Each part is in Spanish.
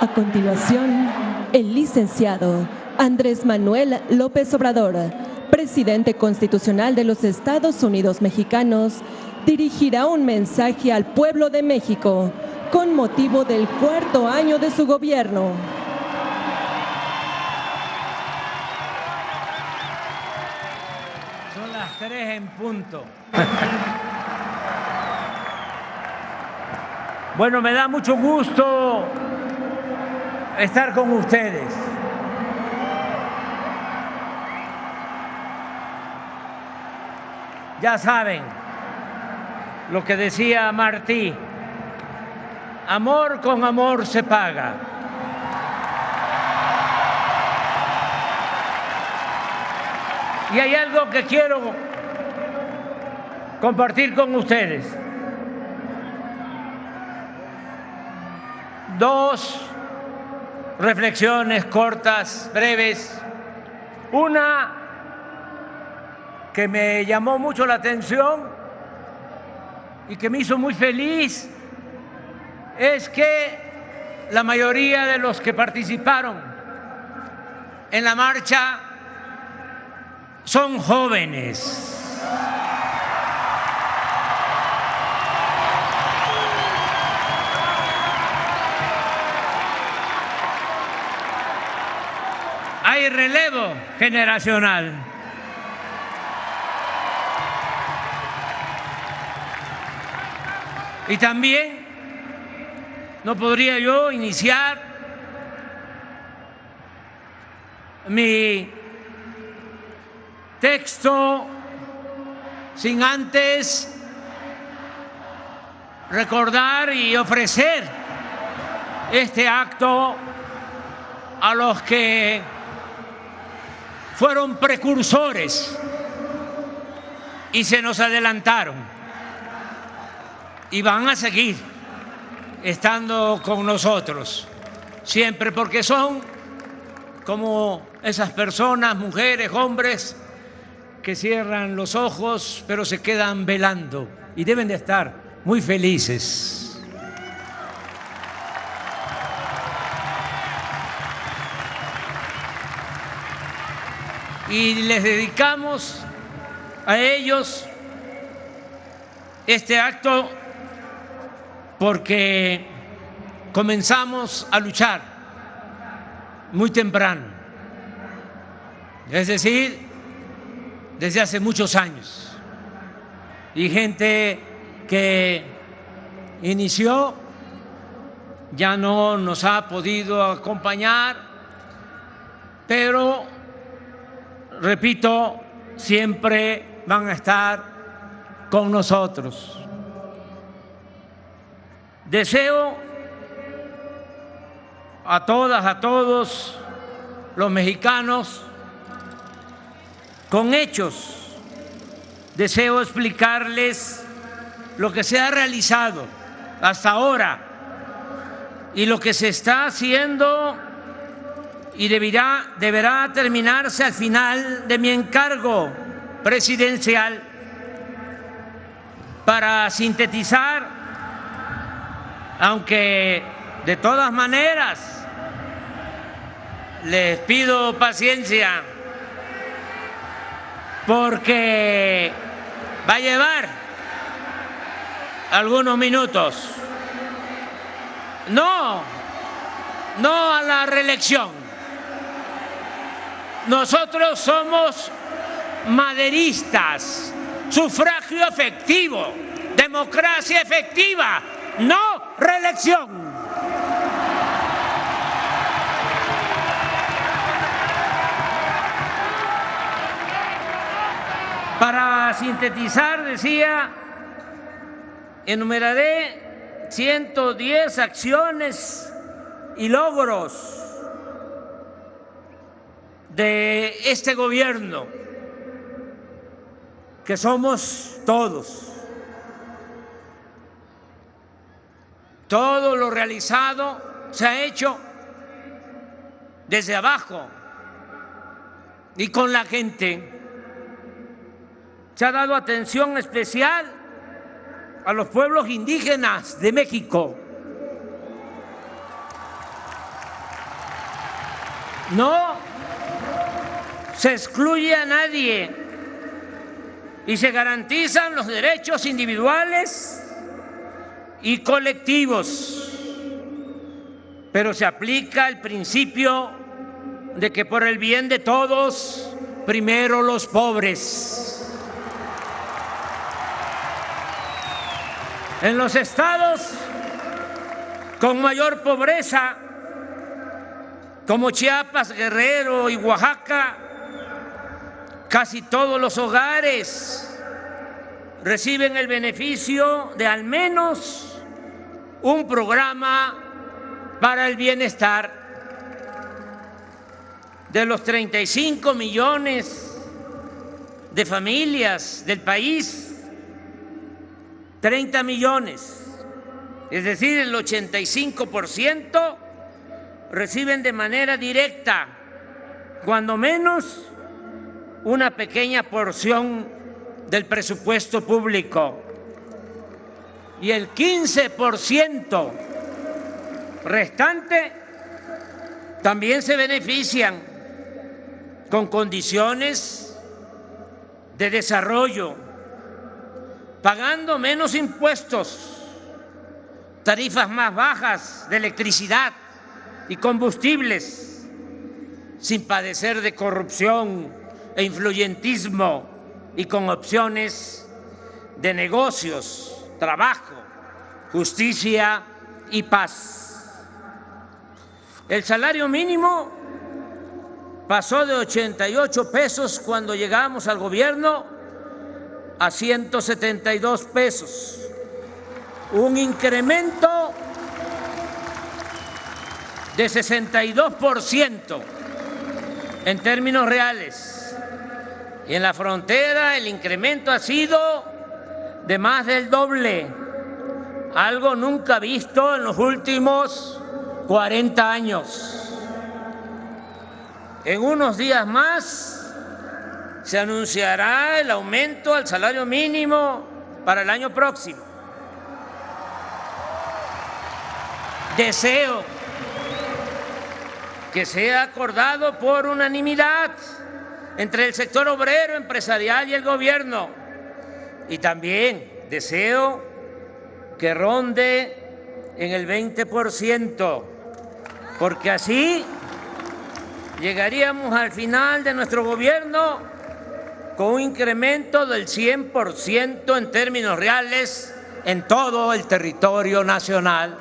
A continuación, el licenciado Andrés Manuel López Obrador, presidente constitucional de los Estados Unidos mexicanos, dirigirá un mensaje al pueblo de México con motivo del 4º año de su gobierno. Son las 3 en punto. Bueno, me da mucho gusto estar con ustedes. Ya saben lo que decía Martí, amor con amor se paga. Y hay algo que quiero compartir con ustedes. 2 reflexiones cortas, breves. Una que me llamó mucho la atención y que me hizo muy feliz es que la mayoría de los que participaron en la marcha son jóvenes. Hay relevo generacional. Y también no podría yo iniciar mi texto sin antes recordar y ofrecer este acto a los que fueron precursores y se nos adelantaron y van a seguir estando con nosotros siempre, porque son como esas personas, mujeres, hombres, que cierran los ojos pero se quedan velando y deben de estar muy felices. Y les dedicamos a ellos este acto porque comenzamos a luchar muy temprano, es decir, desde hace muchos años. Y gente que inició ya no nos ha podido acompañar, pero repito, siempre van a estar con nosotros. Deseo a todas, a todos los mexicanos, con hechos, deseo explicarles lo que se ha realizado hasta ahora y lo que se está haciendo y deberá terminarse al final de mi encargo presidencial. Para sintetizar, aunque de todas maneras les pido paciencia porque va a llevar algunos minutos. No a la reelección. Nosotros somos maderistas, sufragio efectivo, democracia efectiva, no reelección. Para sintetizar, decía, enumeraré 110 acciones y logros de este gobierno, que somos todos. Todo lo realizado se ha hecho desde abajo y con la gente. Se ha dado atención especial a los pueblos indígenas de México. No se excluye a nadie y se garantizan los derechos individuales y colectivos, pero se aplica el principio de que por el bien de todos, primero los pobres. En los estados con mayor pobreza, como Chiapas, Guerrero y Oaxaca, casi todos los hogares reciben el beneficio de al menos un programa para el bienestar. De los 35 millones de familias del país, 30 millones, es decir, el 85%, reciben de manera directa, cuando menos, una pequeña porción del presupuesto público. Y el 15% restante también se benefician con condiciones de desarrollo, pagando menos impuestos, tarifas más bajas de electricidad y combustibles, sin padecer de corrupción e influyentismo y con opciones de negocios, trabajo, justicia y paz. El salario mínimo pasó de 88 pesos cuando llegamos al gobierno a 172 pesos, un incremento de 62% en términos reales. Y en la frontera el incremento ha sido de más del doble, algo nunca visto en los últimos 40 años. En unos días más se anunciará el aumento al salario mínimo para el año próximo. Deseo que sea acordado por unanimidad entre el sector obrero, empresarial y el gobierno. Y también deseo que ronde en el 20%, porque así llegaríamos al final de nuestro gobierno con un incremento del 100% en términos reales en todo el territorio nacional.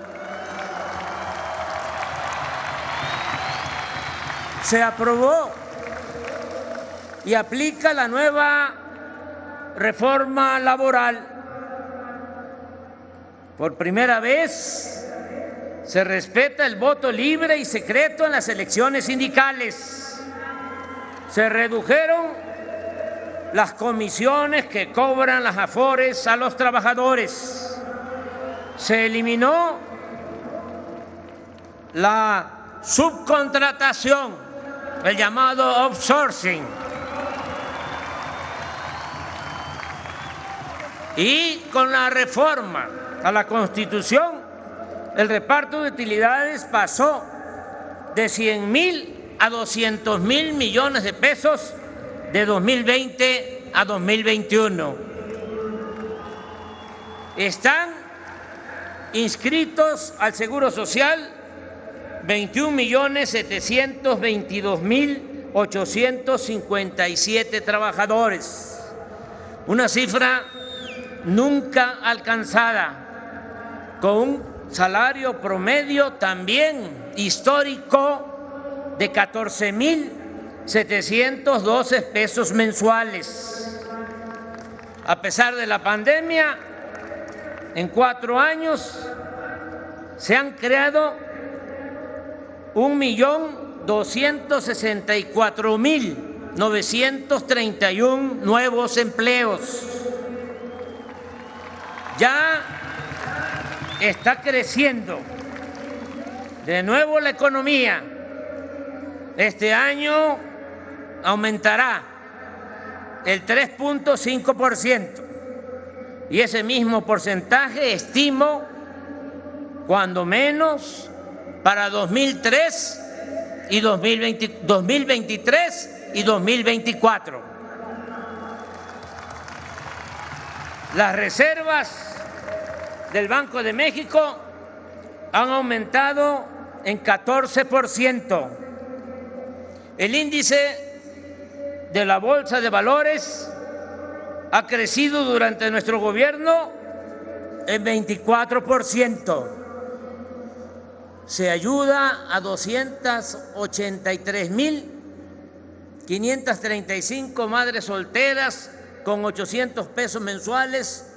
Se aprobó y aplica la nueva reforma laboral. Por primera vez se respeta el voto libre y secreto en las elecciones sindicales. Se redujeron las comisiones que cobran las Afores a los trabajadores. Se eliminó la subcontratación, el llamado outsourcing. Y con la reforma a la Constitución, el reparto de utilidades pasó de 100.000 a 200.000 millones de pesos de 2020 a 2021. Están inscritos al Seguro Social 21.722.857 trabajadores, una cifra nunca alcanzada, con un salario promedio también histórico de 14.712 pesos mensuales. A pesar de la pandemia, en 4 años se han creado 1.264.931 nuevos empleos. Ya está creciendo de nuevo la economía. Este año aumentará el 3.5%, y ese mismo porcentaje estimo, cuando menos para 2003, y 2023 y 2024. Las reservas del Banco de México han aumentado en 14%. El índice de la Bolsa de Valores ha crecido durante nuestro gobierno en 24%. Se ayuda a 283,535 madres solteras con 800 pesos mensuales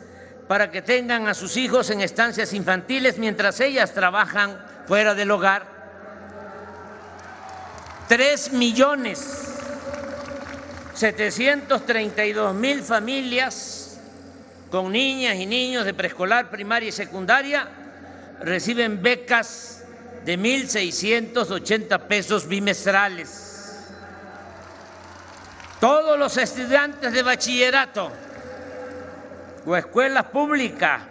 para que tengan a sus hijos en estancias infantiles mientras ellas trabajan fuera del hogar. 3,732,000 familias con niñas y niños de preescolar, primaria y secundaria reciben becas de 1,680 pesos bimestrales. Todos los estudiantes de bachillerato o escuela pública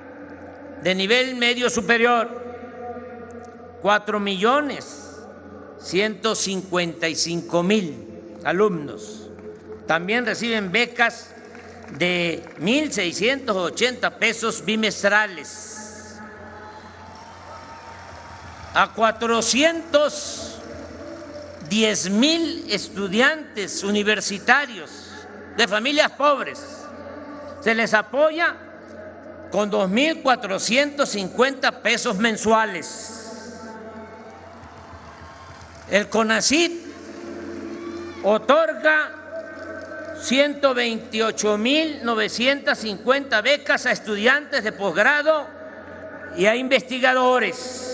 de nivel medio superior, 4,155,000 alumnos, también reciben becas de 1,680 pesos bimestrales. A 410,000 estudiantes universitarios de familias pobres se les apoya con 2,450 pesos mensuales. El CONACYT otorga 128,950 becas a estudiantes de posgrado y a investigadores.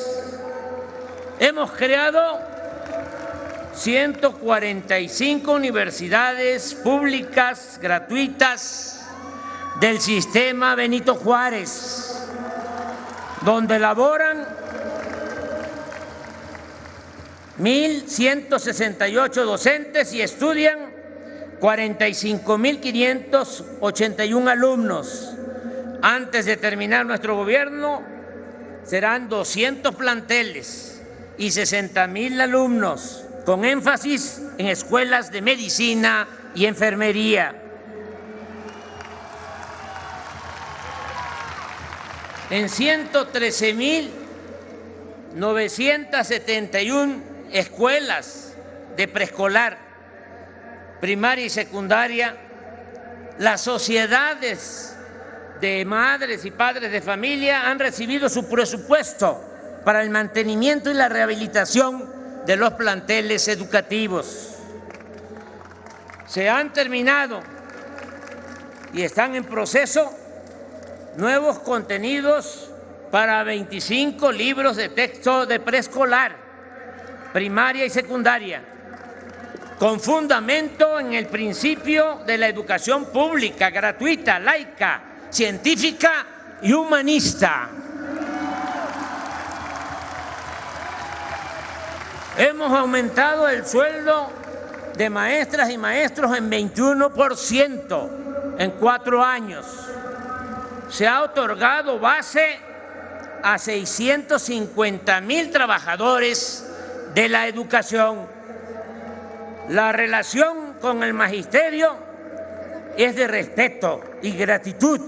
Hemos creado 145 universidades públicas gratuitas del sistema Benito Juárez, donde laboran 1,168 docentes y estudian 45,581 alumnos. Antes de terminar nuestro gobierno, serán 200 planteles y 60,000 alumnos, con énfasis en escuelas de medicina y enfermería. En 113,971 escuelas de preescolar, primaria y secundaria, las sociedades de madres y padres de familia han recibido su presupuesto para el mantenimiento y la rehabilitación de los planteles educativos. Se han terminado y están en proceso nuevos contenidos para 25 libros de texto de preescolar, primaria y secundaria, con fundamento en el principio de la educación pública, gratuita, laica, científica y humanista. Hemos aumentado el sueldo de maestras y maestros en 21% en 4 años. Se ha otorgado base a 650,000 trabajadores de la educación. La relación con el magisterio es de respeto y gratitud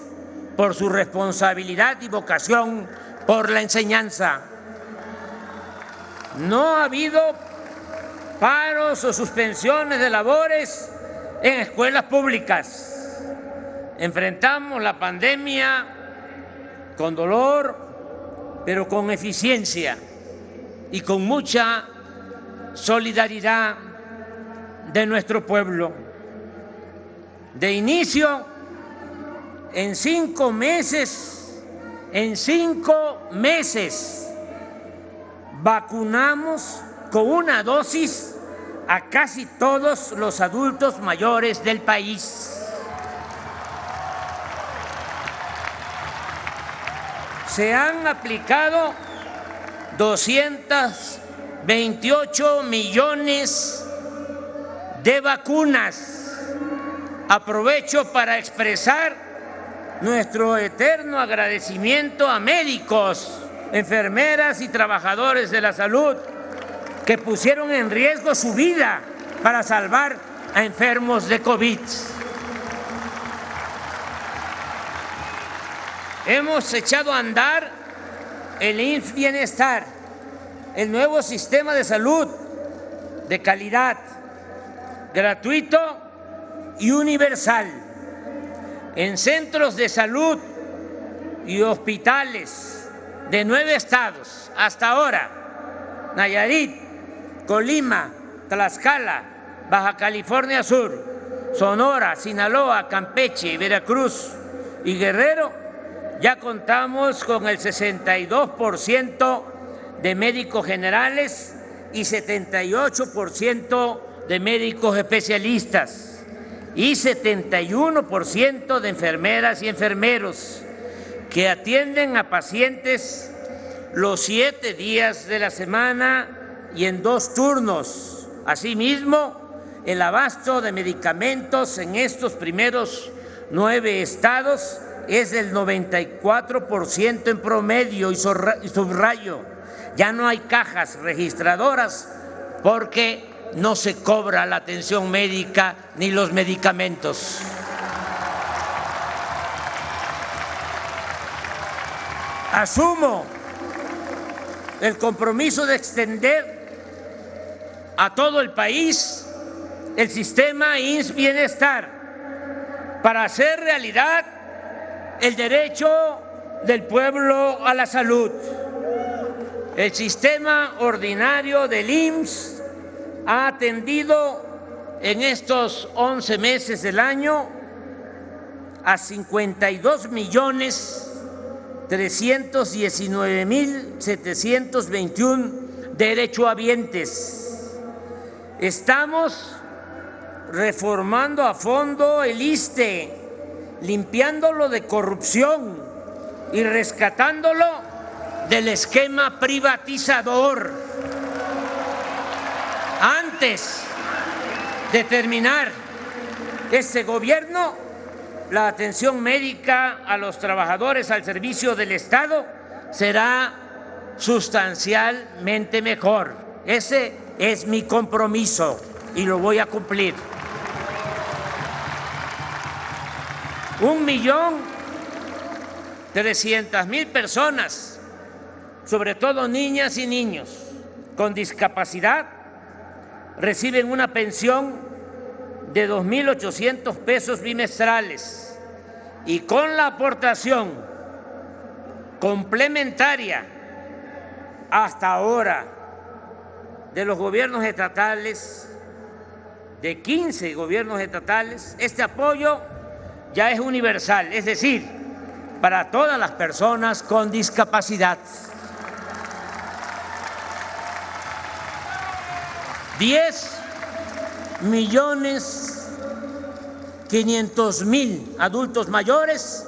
por su responsabilidad y vocación por la enseñanza. No ha habido paros o suspensiones de labores en escuelas públicas. Enfrentamos la pandemia con dolor, pero con eficiencia y con mucha solidaridad de nuestro pueblo. De inicio, en 5 meses, vacunamos con una dosis a casi todos los adultos mayores del país. Se han aplicado 228 millones de vacunas. Aprovecho para expresar nuestro eterno agradecimiento a médicos, enfermeras y trabajadores de la salud que pusieron en riesgo su vida para salvar a enfermos de COVID. Hemos echado a andar el IMSS Bienestar, el nuevo sistema de salud de calidad, gratuito y universal, en centros de salud y hospitales de 9 estados hasta ahora: Nayarit, Colima, Tlaxcala, Baja California Sur, Sonora, Sinaloa, Campeche, Veracruz y Guerrero. Ya contamos con el 62% de médicos generales y 78% de médicos especialistas y 71% de enfermeras y enfermeros que atienden a pacientes los 7 días de la semana y en 2 turnos. Asimismo, el abasto de medicamentos en estos primeros 9 estados es del 94% en promedio, y subrayo, ya no hay cajas registradoras porque no se cobra la atención médica ni los medicamentos. Asumo el compromiso de extender a todo el país el sistema IMSS Bienestar para hacer realidad el derecho del pueblo a la salud. El sistema ordinario del IMSS ha atendido en estos 11 meses del año a 52.319.721 derechohabientes. Estamos reformando a fondo el ISSSTE, limpiándolo de corrupción y rescatándolo del esquema privatizador. Antes de terminar este gobierno, la atención médica a los trabajadores al servicio del Estado será sustancialmente mejor. Ese es mi compromiso y lo voy a cumplir. 1.300.000 personas, sobre todo niñas y niños con discapacidad, reciben una pensión de 2.800 pesos bimestrales, y con la aportación complementaria hasta ahora de los gobiernos estatales, de 15 gobiernos estatales, este apoyo ya es universal, es decir, para todas las personas con discapacidad. 10.500.000 adultos mayores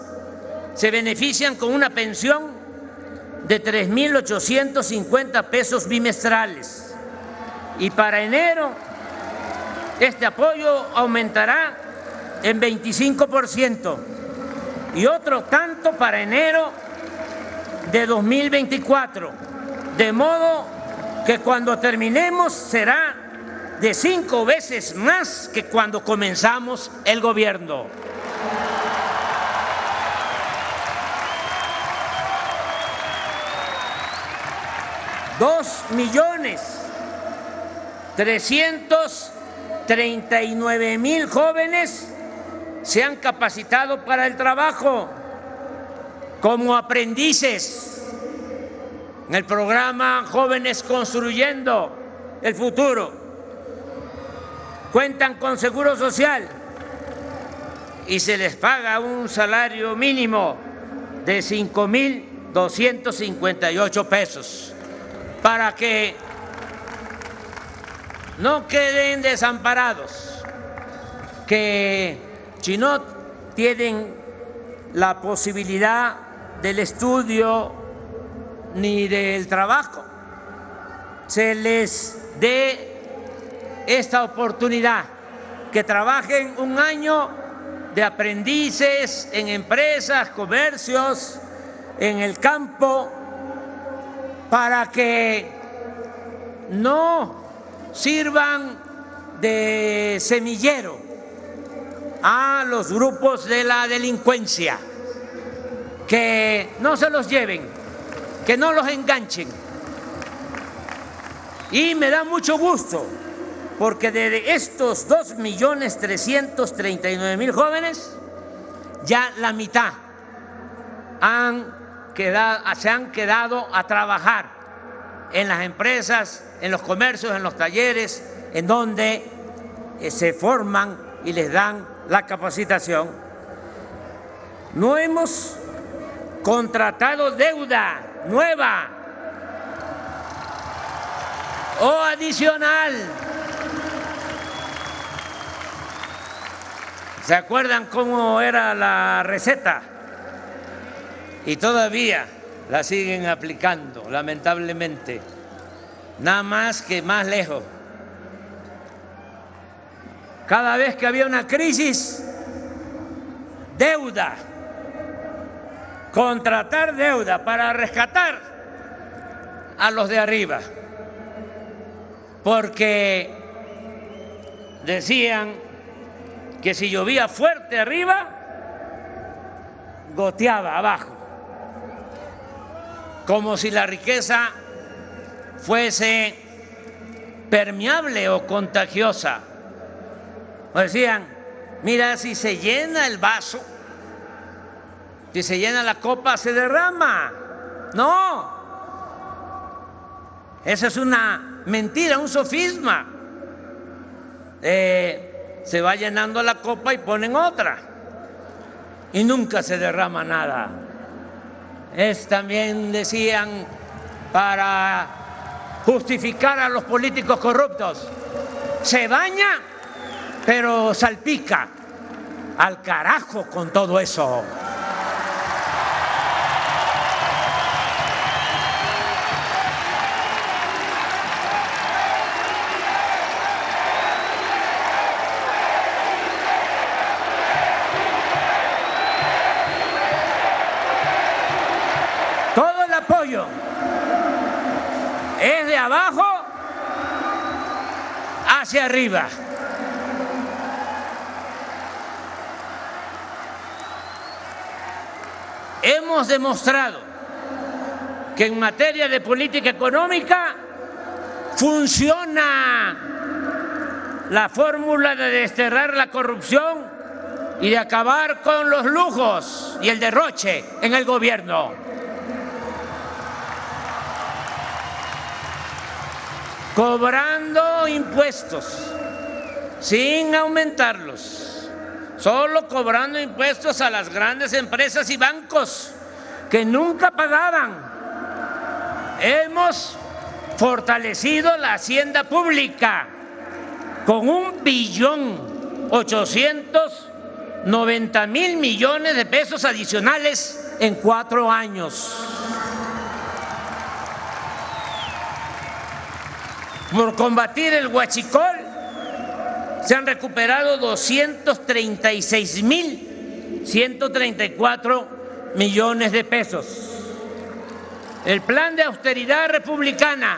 se benefician con una pensión de 3.850 pesos bimestrales, y para enero este apoyo aumentará en 25% y otro tanto para enero de 2024, de modo que cuando terminemos será de 5 veces más que cuando comenzamos el gobierno. $2.339.000 jóvenes se han capacitado para el trabajo como aprendices en el programa Jóvenes Construyendo el Futuro. Cuentan con seguro social y se les paga un salario mínimo de 5.258 pesos para que no queden desamparados, que si no tienen la posibilidad del estudio ni del trabajo, se les dé esta oportunidad, que trabajen un año de aprendices en empresas, comercios, en el campo, para que no sirvan de semillero a los grupos de la delincuencia, que no se los lleven, que no los enganchen. Y me da mucho gusto porque de estos 2.339.000 jóvenes, ya la mitad se han quedado a trabajar en las empresas, en los comercios, en los talleres, en donde se forman y les dan la capacitación. No hemos contratado deuda nueva o adicional. ¿Se acuerdan cómo era la receta? Y todavía la siguen aplicando, lamentablemente, nada más que más lejos. Cada vez que había una crisis, deuda, contratar deuda para rescatar a los de arriba, porque decían que si llovía fuerte arriba, goteaba abajo, como si la riqueza fuese permeable o contagiosa. O decían, mira, si se llena el vaso, si se llena la copa, se derrama. No, esa es una mentira, un sofisma. Se va llenando la copa y ponen otra y nunca se derrama nada. También decían, para justificar a los políticos corruptos, se baña pero salpica. Al carajo con todo eso. Todo el apoyo es de abajo hacia arriba. Hemos demostrado que en materia de política económica funciona la fórmula de desterrar la corrupción y de acabar con los lujos y el derroche en el gobierno. Cobrando impuestos sin aumentarlos. Solo cobrando impuestos a las grandes empresas y bancos que nunca pagaban. Hemos fortalecido la hacienda pública con 1.890.000 millones de pesos adicionales en 4 años. Por combatir el huachicol, se han recuperado 236.134 millones de pesos. El plan de austeridad republicana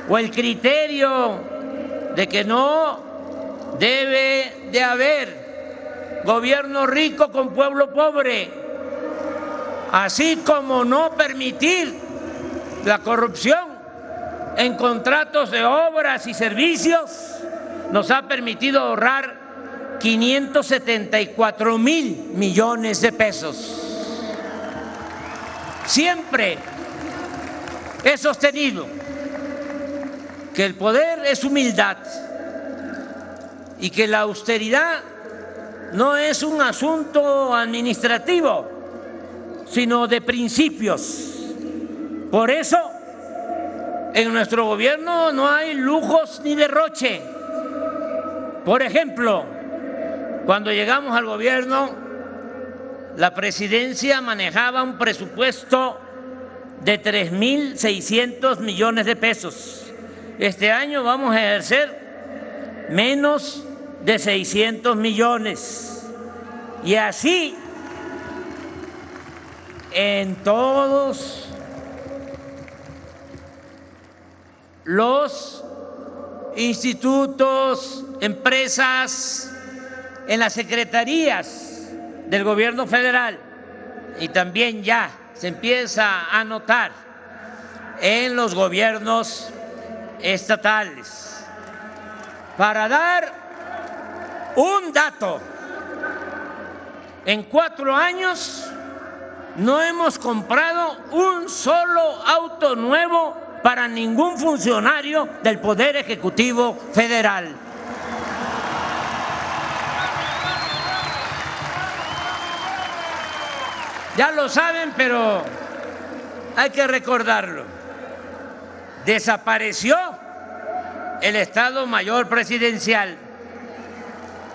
o el criterio de que no debe de haber gobierno rico con pueblo pobre, así como no permitir la corrupción en contratos de obras y servicios, nos ha permitido ahorrar 574.000 millones de pesos. Siempre he sostenido que el poder es humildad y que la austeridad no es un asunto administrativo, sino de principios. Por eso, en nuestro gobierno no hay lujos ni derroche. Por ejemplo, cuando llegamos al gobierno, la presidencia manejaba un presupuesto de 3.600 millones de pesos. Este año vamos a ejercer menos de 600 millones. Y así en todos los institutos, empresas, en las secretarías del gobierno federal, y también ya se empieza a notar en los gobiernos estatales. Para dar un dato, en 4 años no hemos comprado un solo auto nuevo para ningún funcionario del Poder Ejecutivo Federal. Ya lo saben, pero hay que recordarlo. Desapareció el Estado Mayor Presidencial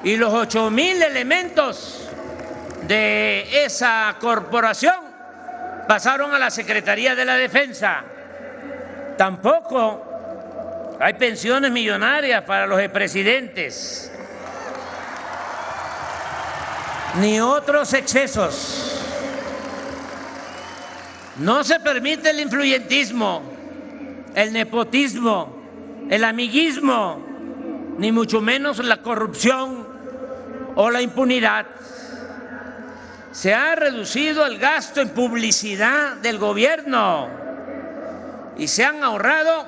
y los 8,000 elementos de esa corporación pasaron a la Secretaría de la Defensa. Tampoco hay pensiones millonarias para los expresidentes, ni otros excesos. No se permite el influyentismo, el nepotismo, el amiguismo, ni mucho menos la corrupción o la impunidad. Se ha reducido el gasto en publicidad del gobierno y se han ahorrado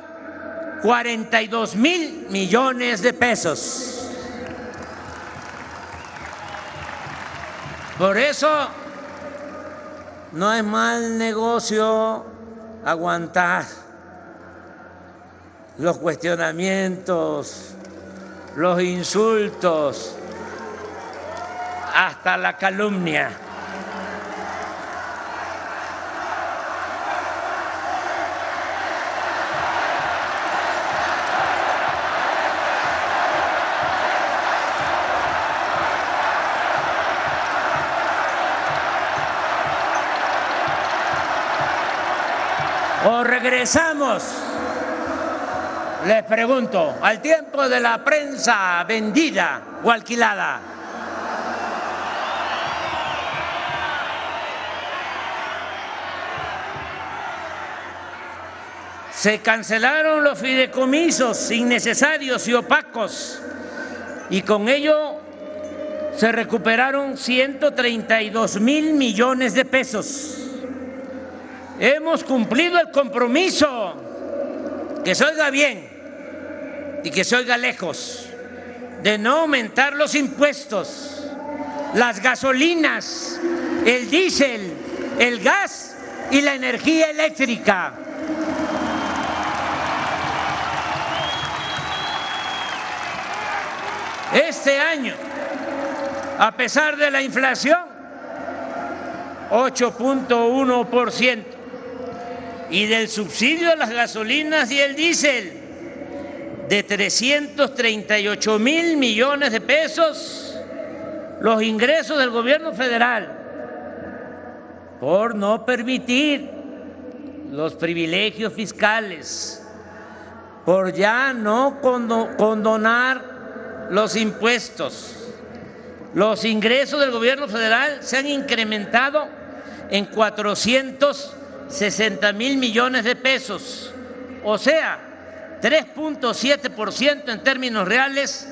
42,000 millones de pesos. Por eso no es mal negocio aguantar los cuestionamientos, los insultos, hasta la calumnia. ¿O regresamos, les pregunto, al tiempo de la prensa vendida o alquilada? Se cancelaron los fideicomisos innecesarios y opacos y con ello se recuperaron 132,000 millones de pesos. Hemos cumplido el compromiso, que se oiga bien y que se oiga lejos, de no aumentar los impuestos, las gasolinas, el diésel, el gas y la energía eléctrica. Este año, a pesar de la inflación, 8.1%, y del subsidio a las gasolinas y el diésel de 338,000 millones de pesos, los ingresos del gobierno federal, por no permitir los privilegios fiscales, por ya no condonar los impuestos, los ingresos del gobierno federal se han incrementado en 460,000 millones de pesos, o sea, 3.7% en términos reales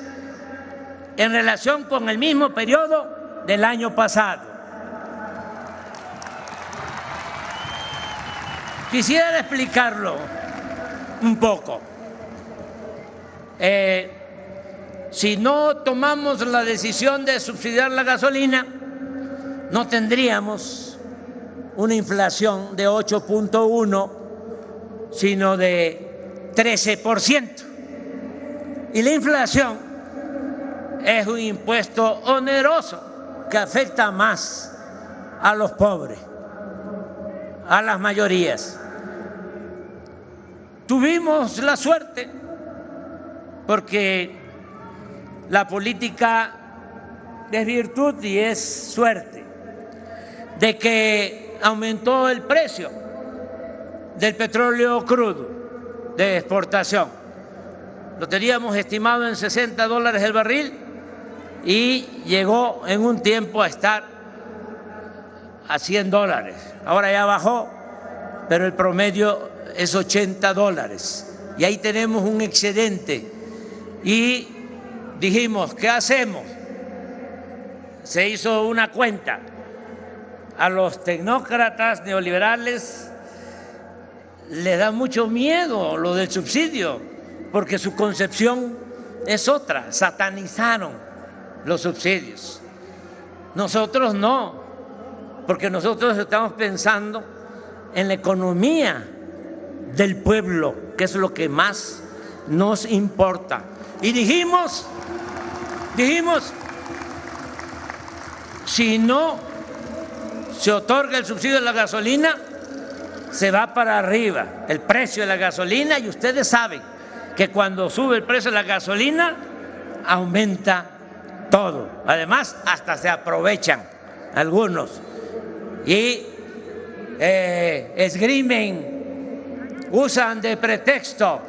en relación con el mismo periodo del año pasado. Quisiera explicarlo un poco. Si no tomamos la decisión de subsidiar la gasolina, no tendríamos una inflación de 8.1, sino de 13%. Y la inflación es un impuesto oneroso que afecta más a los pobres, a las mayorías. Tuvimos la suerte, porque la política es virtud y es suerte, de que aumentó el precio del petróleo crudo de exportación. Lo teníamos estimado en $60 el barril y llegó en un tiempo a estar a $100. Ahora ya bajó, pero el promedio es $80 y ahí tenemos un excedente. Y dijimos, ¿qué hacemos? Se hizo una cuenta. A los tecnócratas neoliberales les da mucho miedo lo del subsidio, porque su concepción es otra, satanizaron los subsidios. Nosotros no, porque nosotros estamos pensando en la economía del pueblo, que es lo que más nos importa. Y dijimos, si no se otorga el subsidio de la gasolina, se va para arriba el precio de la gasolina, y ustedes saben que cuando sube el precio de la gasolina aumenta todo. Además, hasta se aprovechan algunos y esgrimen, usan de pretexto,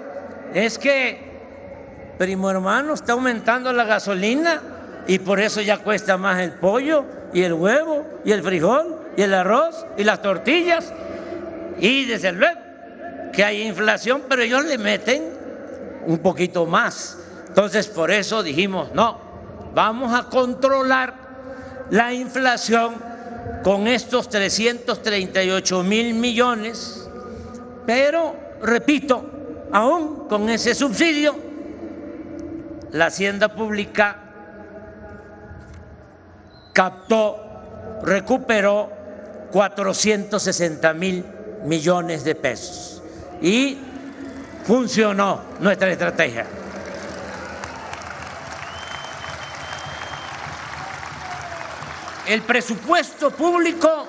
es que primo hermano está aumentando la gasolina y por eso ya cuesta más el pollo y el huevo y el frijol y el arroz y las tortillas, y desde luego que hay inflación, pero ellos le meten un poquito más. Entonces por eso dijimos, no, vamos a controlar la inflación con estos 338,000 millones, pero repito, aún con ese subsidio, la Hacienda Pública recuperó 460,000 millones de pesos y funcionó nuestra estrategia. El presupuesto público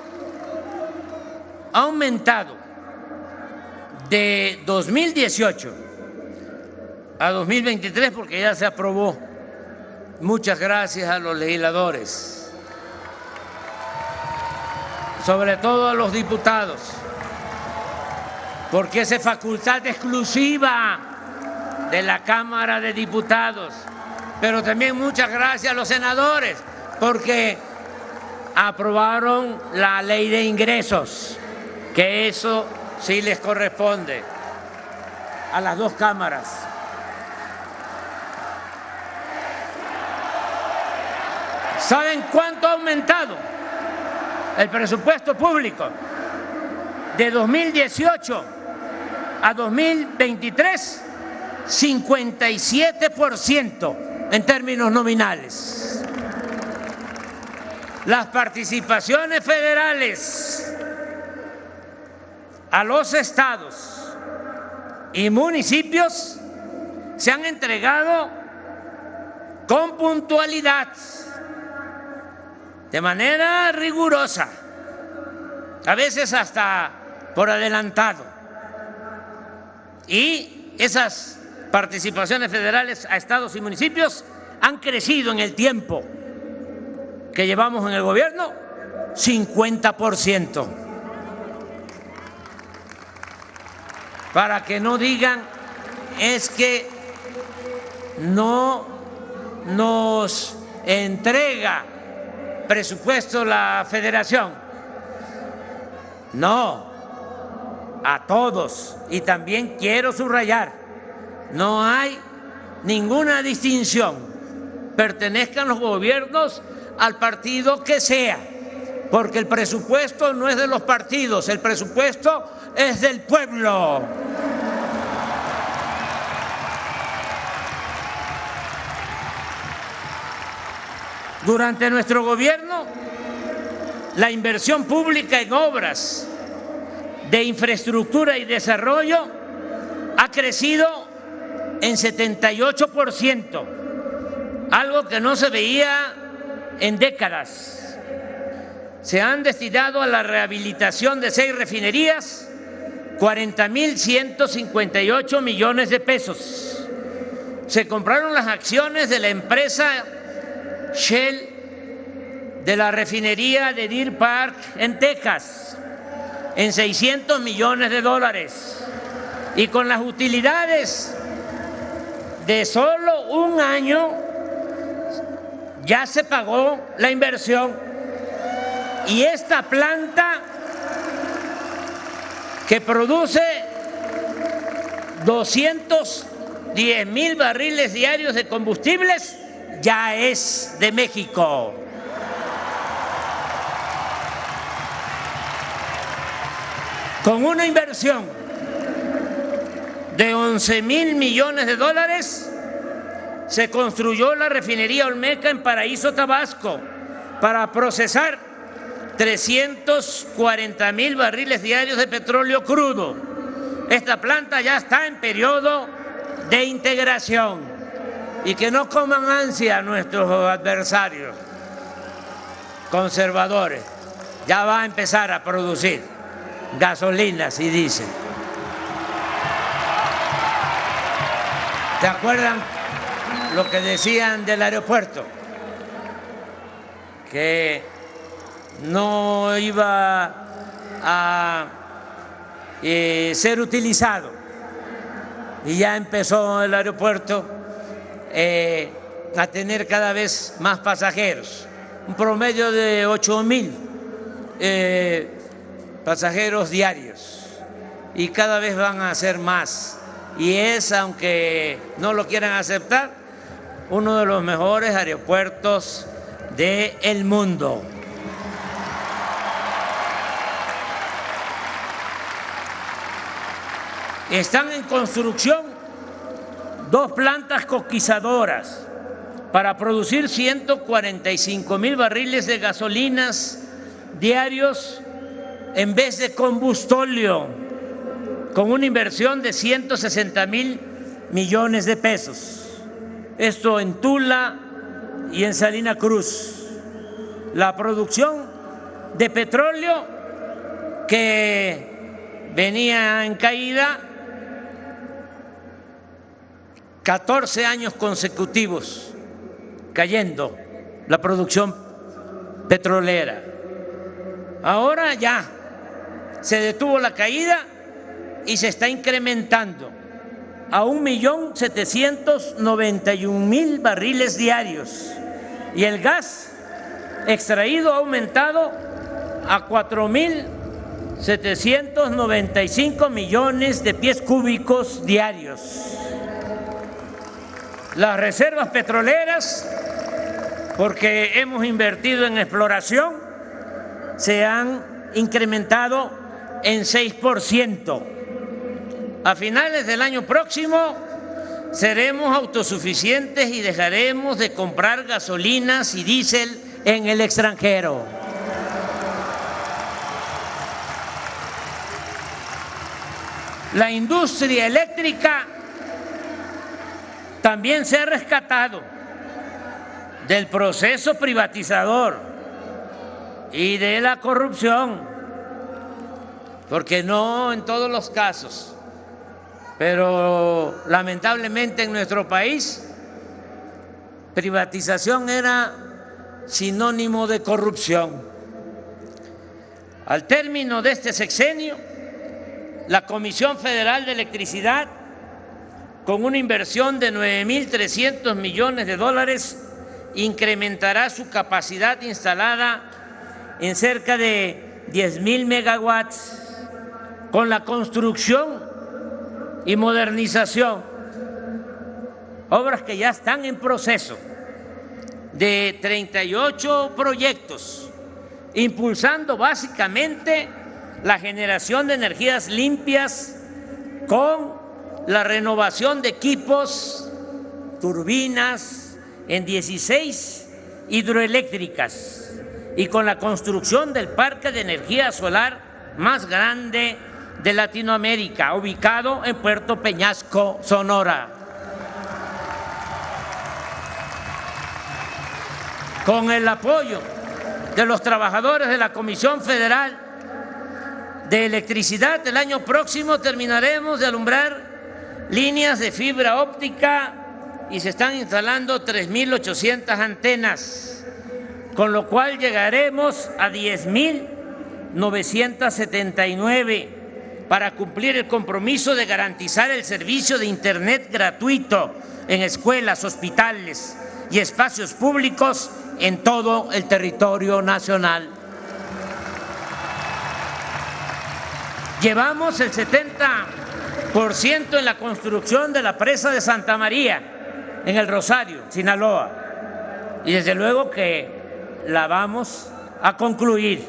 ha aumentado de 2018 a 2023 porque ya se aprobó. Muchas gracias a los legisladores, sobre todo a los diputados, porque es facultad exclusiva de la Cámara de Diputados. Pero también muchas gracias a los senadores, porque aprobaron la ley de ingresos, que eso sí les corresponde a las dos cámaras. ¿Saben cuánto ha aumentado el presupuesto público de 2018 a 2023? 57% en términos nominales. Las participaciones federales a los estados y municipios se han entregado con puntualidad, de manera rigurosa, a veces hasta por adelantado. Y esas participaciones federales a estados y municipios han crecido en el tiempo que llevamos en el gobierno, 50%. Para que no digan, es que no nos entrega presupuesto la federación. No, a todos. Y también quiero subrayar, no hay ninguna distinción, pertenezcan los gobiernos al partido que sea, porque el presupuesto no es de los partidos, el presupuesto es del pueblo. Durante nuestro gobierno, la inversión pública en obras de infraestructura y desarrollo ha crecido en 78%, algo que no se veía en décadas. Se han destinado a la rehabilitación de 6 refinerías 40,158 millones de pesos. Se compraron las acciones de la empresa Shell de la refinería de Deer Park en Texas en $600 millones, y con las utilidades de solo un año ya se pagó la inversión. Y esta planta, que produce 210,000 barriles diarios de combustibles ya es de México. Con una inversión de 11,000 millones de dólares, se construyó la refinería Olmeca en Paraíso, Tabasco, para procesar 340,000 barriles diarios de petróleo crudo. Esta planta ya está en periodo de integración. Y que no coman ansia nuestros adversarios conservadores. Ya va a empezar a producir gasolinas y diésel. ¿Se acuerdan lo que decían del aeropuerto? Que no iba a ser utilizado. Y ya empezó el aeropuerto a tener cada vez más pasajeros. Un promedio de 8,000 pasajeros diarios. Y cada vez van a ser más. Y es, aunque no lo quieran aceptar, uno de los mejores aeropuertos del mundo. Están en construcción 2 plantas coquizadoras para producir 145,000 barriles de gasolinas diarios en vez de combustóleo, con una inversión de 160,000 millones de pesos. Esto en Tula y en Salina Cruz. La producción de petróleo que venía en caída 14 años consecutivos, cayendo la producción petrolera. Ahora ya se detuvo la caída y se está incrementando a 1,791,000 barriles diarios. Y el gas extraído ha aumentado a 4,795 millones de pies cúbicos diarios. Las reservas petroleras, porque hemos invertido en exploración, se han incrementado en 6%. A finales del año próximo seremos autosuficientes y dejaremos de comprar gasolinas y diésel en el extranjero. La industria eléctrica también se ha rescatado del proceso privatizador y de la corrupción, porque no en todos los casos, pero lamentablemente en nuestro país privatización era sinónimo de corrupción. Al término de este sexenio, la Comisión Federal de Electricidad, con una inversión de 9,300 millones de dólares, incrementará su capacidad instalada en cerca de 10,000 megawatts, con la construcción y modernización, obras que ya están en proceso, de 38 proyectos, impulsando básicamente la generación de energías limpias con la renovación de equipos, turbinas en 16 hidroeléctricas y con la construcción del parque de energía solar más grande de Latinoamérica, ubicado en Puerto Peñasco, Sonora. Con el apoyo de los trabajadores de la Comisión Federal de Electricidad, el año próximo terminaremos de alumbrar líneas de fibra óptica y se están instalando 3,800 antenas, con lo cual llegaremos a 10,979 para cumplir el compromiso de garantizar el servicio de Internet gratuito en escuelas, hospitales y espacios públicos en todo el territorio nacional. Llevamos el 70% en la construcción de la presa de Santa María, en el Rosario, Sinaloa. Y desde luego que la vamos a concluir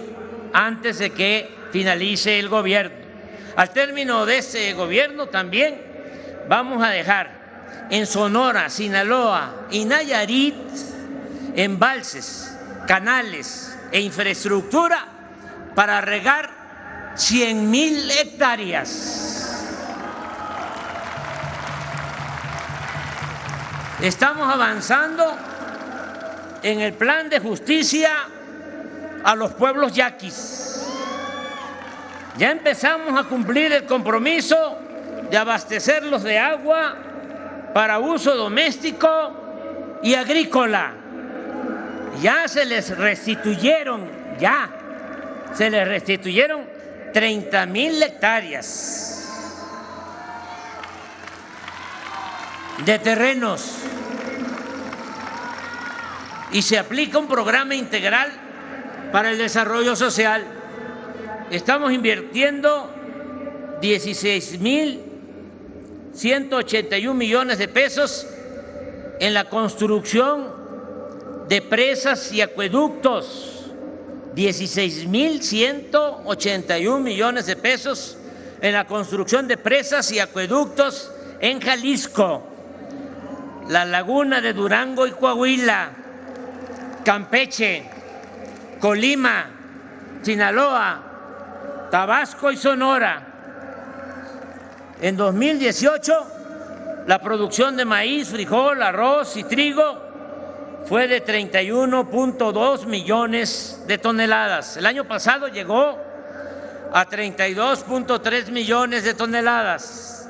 antes de que finalice el gobierno. Al término de este gobierno también vamos a dejar en Sonora, Sinaloa y Nayarit embalses, canales e infraestructura para regar 100,000 hectáreas. Estamos avanzando en el plan de justicia a los pueblos yaquis. Ya empezamos a cumplir el compromiso de abastecerlos de agua para uso doméstico y agrícola. Ya se les restituyeron 30,000 hectáreas de terrenos y se aplica un programa integral para el desarrollo social. Estamos invirtiendo 16,181 millones de pesos en la construcción de presas y acueductos, 16,181 millones de pesos en la construcción de presas y acueductos en Jalisco, la laguna de Durango y Coahuila, Campeche, Colima, Sinaloa, Tabasco y Sonora. En 2018, la producción de maíz, frijol, arroz y trigo fue de 31.2 millones de toneladas. El año pasado llegó a 32.3 millones de toneladas,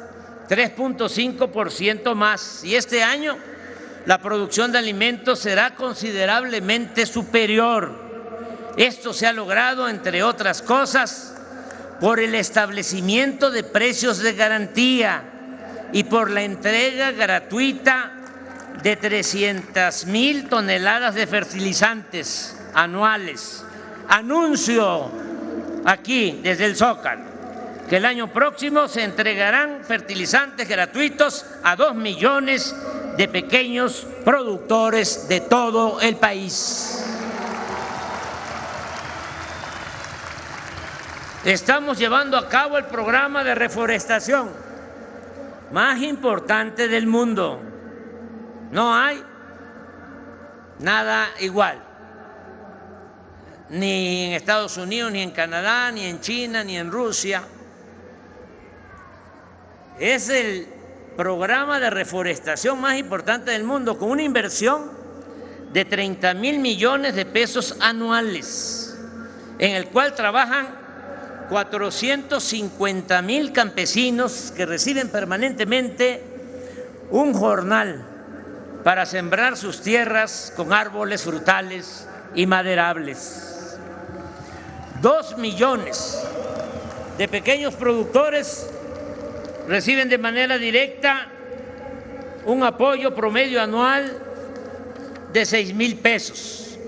3.5% más. Y este año la producción de alimentos será considerablemente superior. Esto se ha logrado, entre otras cosas, por el establecimiento de precios de garantía y por la entrega gratuita de 300,000 toneladas de fertilizantes anuales. Anuncio aquí desde el Zócalo que el año próximo se entregarán fertilizantes gratuitos a 2 millones de pequeños productores de todo el país. Estamos llevando a cabo el programa de reforestación más importante del mundo. No hay nada igual, ni en Estados Unidos, ni en Canadá, ni en China, ni en Rusia. Es el programa de reforestación más importante del mundo, con una inversión de 30,000 millones de pesos anuales, en el cual trabajan 450,000 campesinos que reciben permanentemente un jornal para sembrar sus tierras con árboles frutales y maderables. 2 millones de pequeños productores reciben de manera directa un apoyo promedio anual de 6,000 pesos.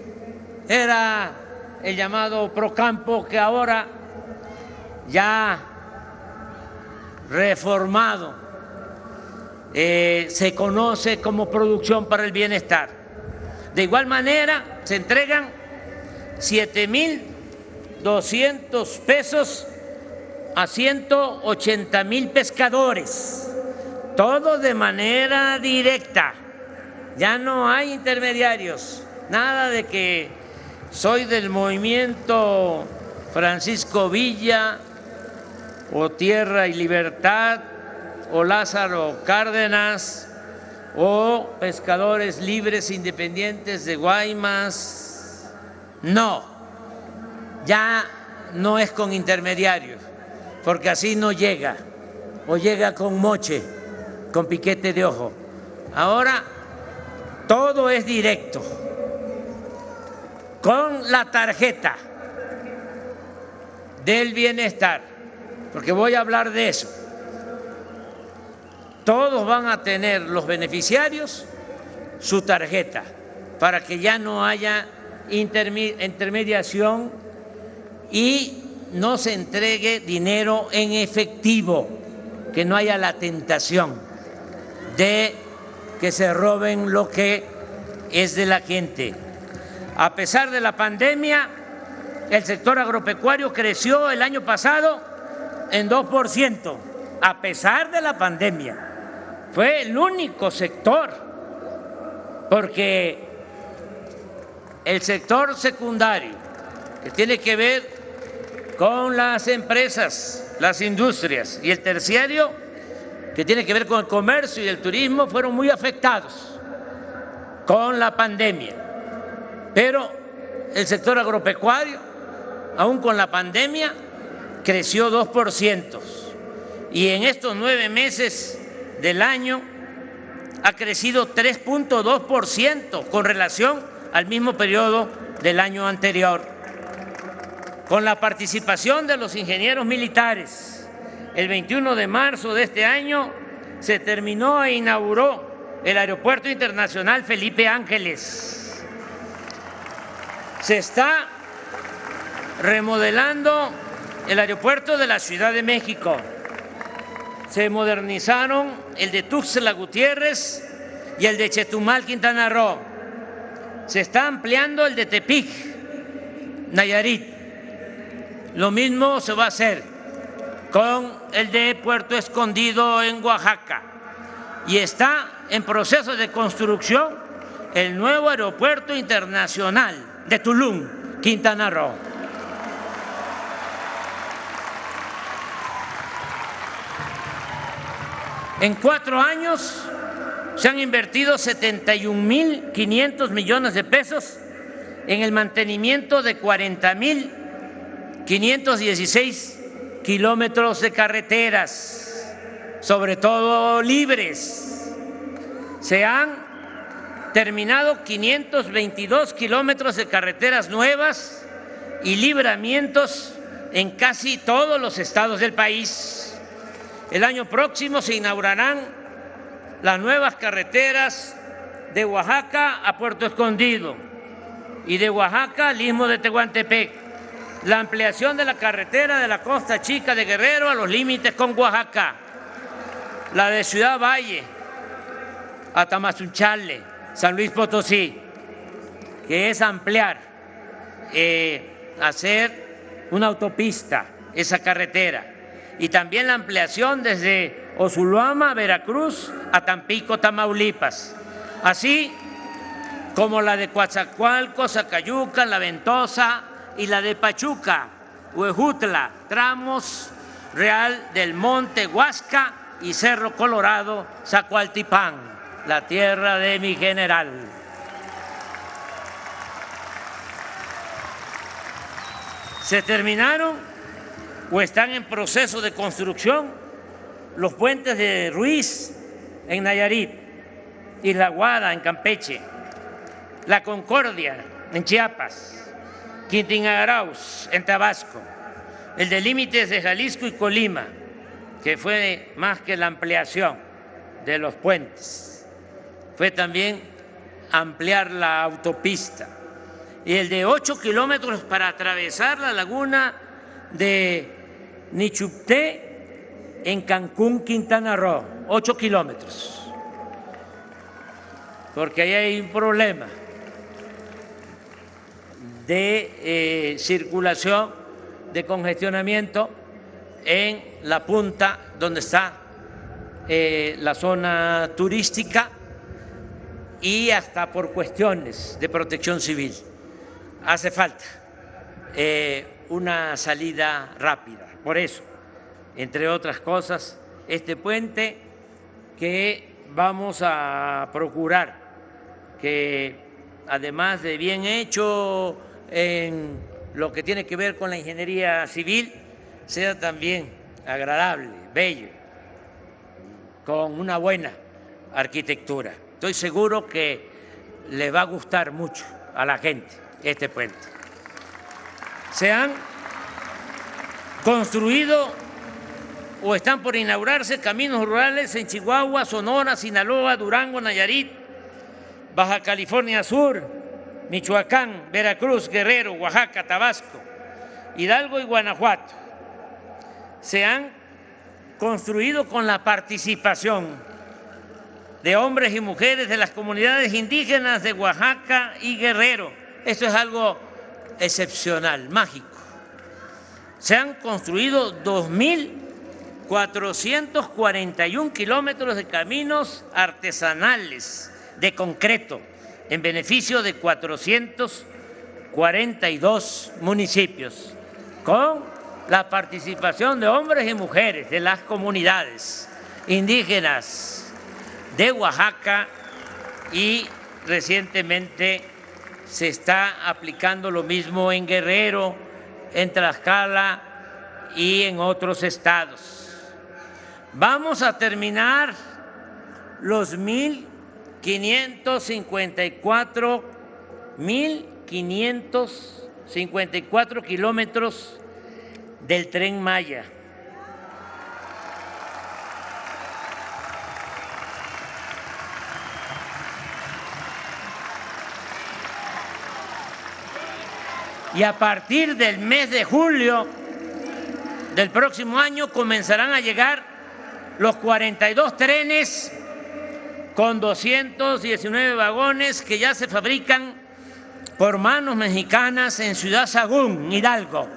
Era el llamado Procampo, que ahora ya reformado se conoce como Producción para el Bienestar. De igual manera, se entregan 7,200 pesos a 180,000 pescadores, todo de manera directa. Ya no hay intermediarios, nada de que soy del movimiento Francisco Villa o Tierra y Libertad o Lázaro Cárdenas o pescadores libres independientes de Guaymas. No, ya no es con intermediarios, porque así no llega, o llega con moche, con piquete de ojo. Ahora todo es directo, con la tarjeta del bienestar, porque voy a hablar de eso. Todos van a tener, los beneficiarios, su tarjeta, para que ya no haya intermediación y no se entregue dinero en efectivo. que no haya la tentación de que se roben lo que es de la gente. A pesar de la pandemia, el sector agropecuario creció el año pasado en 2%, a pesar de la pandemia. Fue el único sector, porque el sector secundario, que tiene que ver con las empresas, las industrias, y el terciario, que tiene que ver con el comercio y el turismo, fueron muy afectados con la pandemia. Pero el sector agropecuario, aún con la pandemia, creció 2%. Y en estos 9 meses del año ha crecido 3.2% con relación al mismo periodo del año anterior. Con la participación de los ingenieros militares, el 21 de marzo de este año se terminó e inauguró el Aeropuerto Internacional Felipe Ángeles. Se está remodelando el aeropuerto de la Ciudad de México. Se modernizaron el de Tuxtla Gutiérrez y el de Chetumal, Quintana Roo. Se está ampliando el de Tepic, Nayarit. Lo mismo se va a hacer con el de Puerto Escondido en Oaxaca. Y está en proceso de construcción el nuevo aeropuerto internacional de Tulum, Quintana Roo. En 4 años se han invertido 71.500 millones de pesos en el mantenimiento de 40.516 kilómetros de carreteras, sobre todo libres. Se han terminado 522 kilómetros de carreteras nuevas y libramientos en casi todos los estados del país. El año próximo se inaugurarán las nuevas carreteras de Oaxaca a Puerto Escondido y de Oaxaca al Istmo de Tehuantepec, la ampliación de la carretera de la Costa Chica de Guerrero a los límites con Oaxaca, la de Ciudad Valle a Tamazunchale, San Luis Potosí, que es ampliar, hacer una autopista, esa carretera, y también la ampliación desde Osulama, Veracruz, a Tampico, Tamaulipas, así como la de Coatzacoalcos, Zacayuca, La Ventosa y la de Pachuca, Huejutla, tramos Real del Monte, Huasca y Cerro Colorado, Zacualtipán, la tierra de mi general. Se terminaron o están en proceso de construcción los puentes de Ruiz en Nayarit, Isla Guada en Campeche, La Concordia en Chiapas, Quintín Arauz en Tabasco, el de límites de Jalisco y Colima, que fue más que la ampliación de los puentes, fue también ampliar la autopista, y el de 8 kilómetros para atravesar la laguna de Nichupté en Cancún, Quintana Roo, 8 kilómetros, porque ahí hay un problema de circulación, de congestionamiento en la punta donde está la zona turística y hasta por cuestiones de protección civil. Hace falta una salida rápida. Por eso, entre otras cosas, este puente que vamos a procurar que, además de bien hecho en lo que tiene que ver con la ingeniería civil, sea también agradable, bello, con una buena arquitectura. Estoy seguro que le va a gustar mucho a la gente este puente. Se han construido o están por inaugurarse caminos rurales en Chihuahua, Sonora, Sinaloa, Durango, Nayarit, Baja California Sur, Michoacán, Veracruz, Guerrero, Oaxaca, Tabasco, Hidalgo y Guanajuato. Se han construido con la participación de hombres y mujeres de las comunidades indígenas de Oaxaca y Guerrero. Esto es algo excepcional, mágico. Se han construido 2.441 kilómetros de caminos artesanales de concreto en beneficio de 442 municipios, con la participación de hombres y mujeres de las comunidades indígenas de Oaxaca, y recientemente se está aplicando lo mismo en Guerrero, en Tlaxcala y en otros estados. Vamos a terminar los 1.554 kilómetros del Tren Maya. Y a partir del mes de julio del próximo año comenzarán a llegar los 42 trenes con 219 vagones que ya se fabrican por manos mexicanas en Ciudad Sagún, Hidalgo,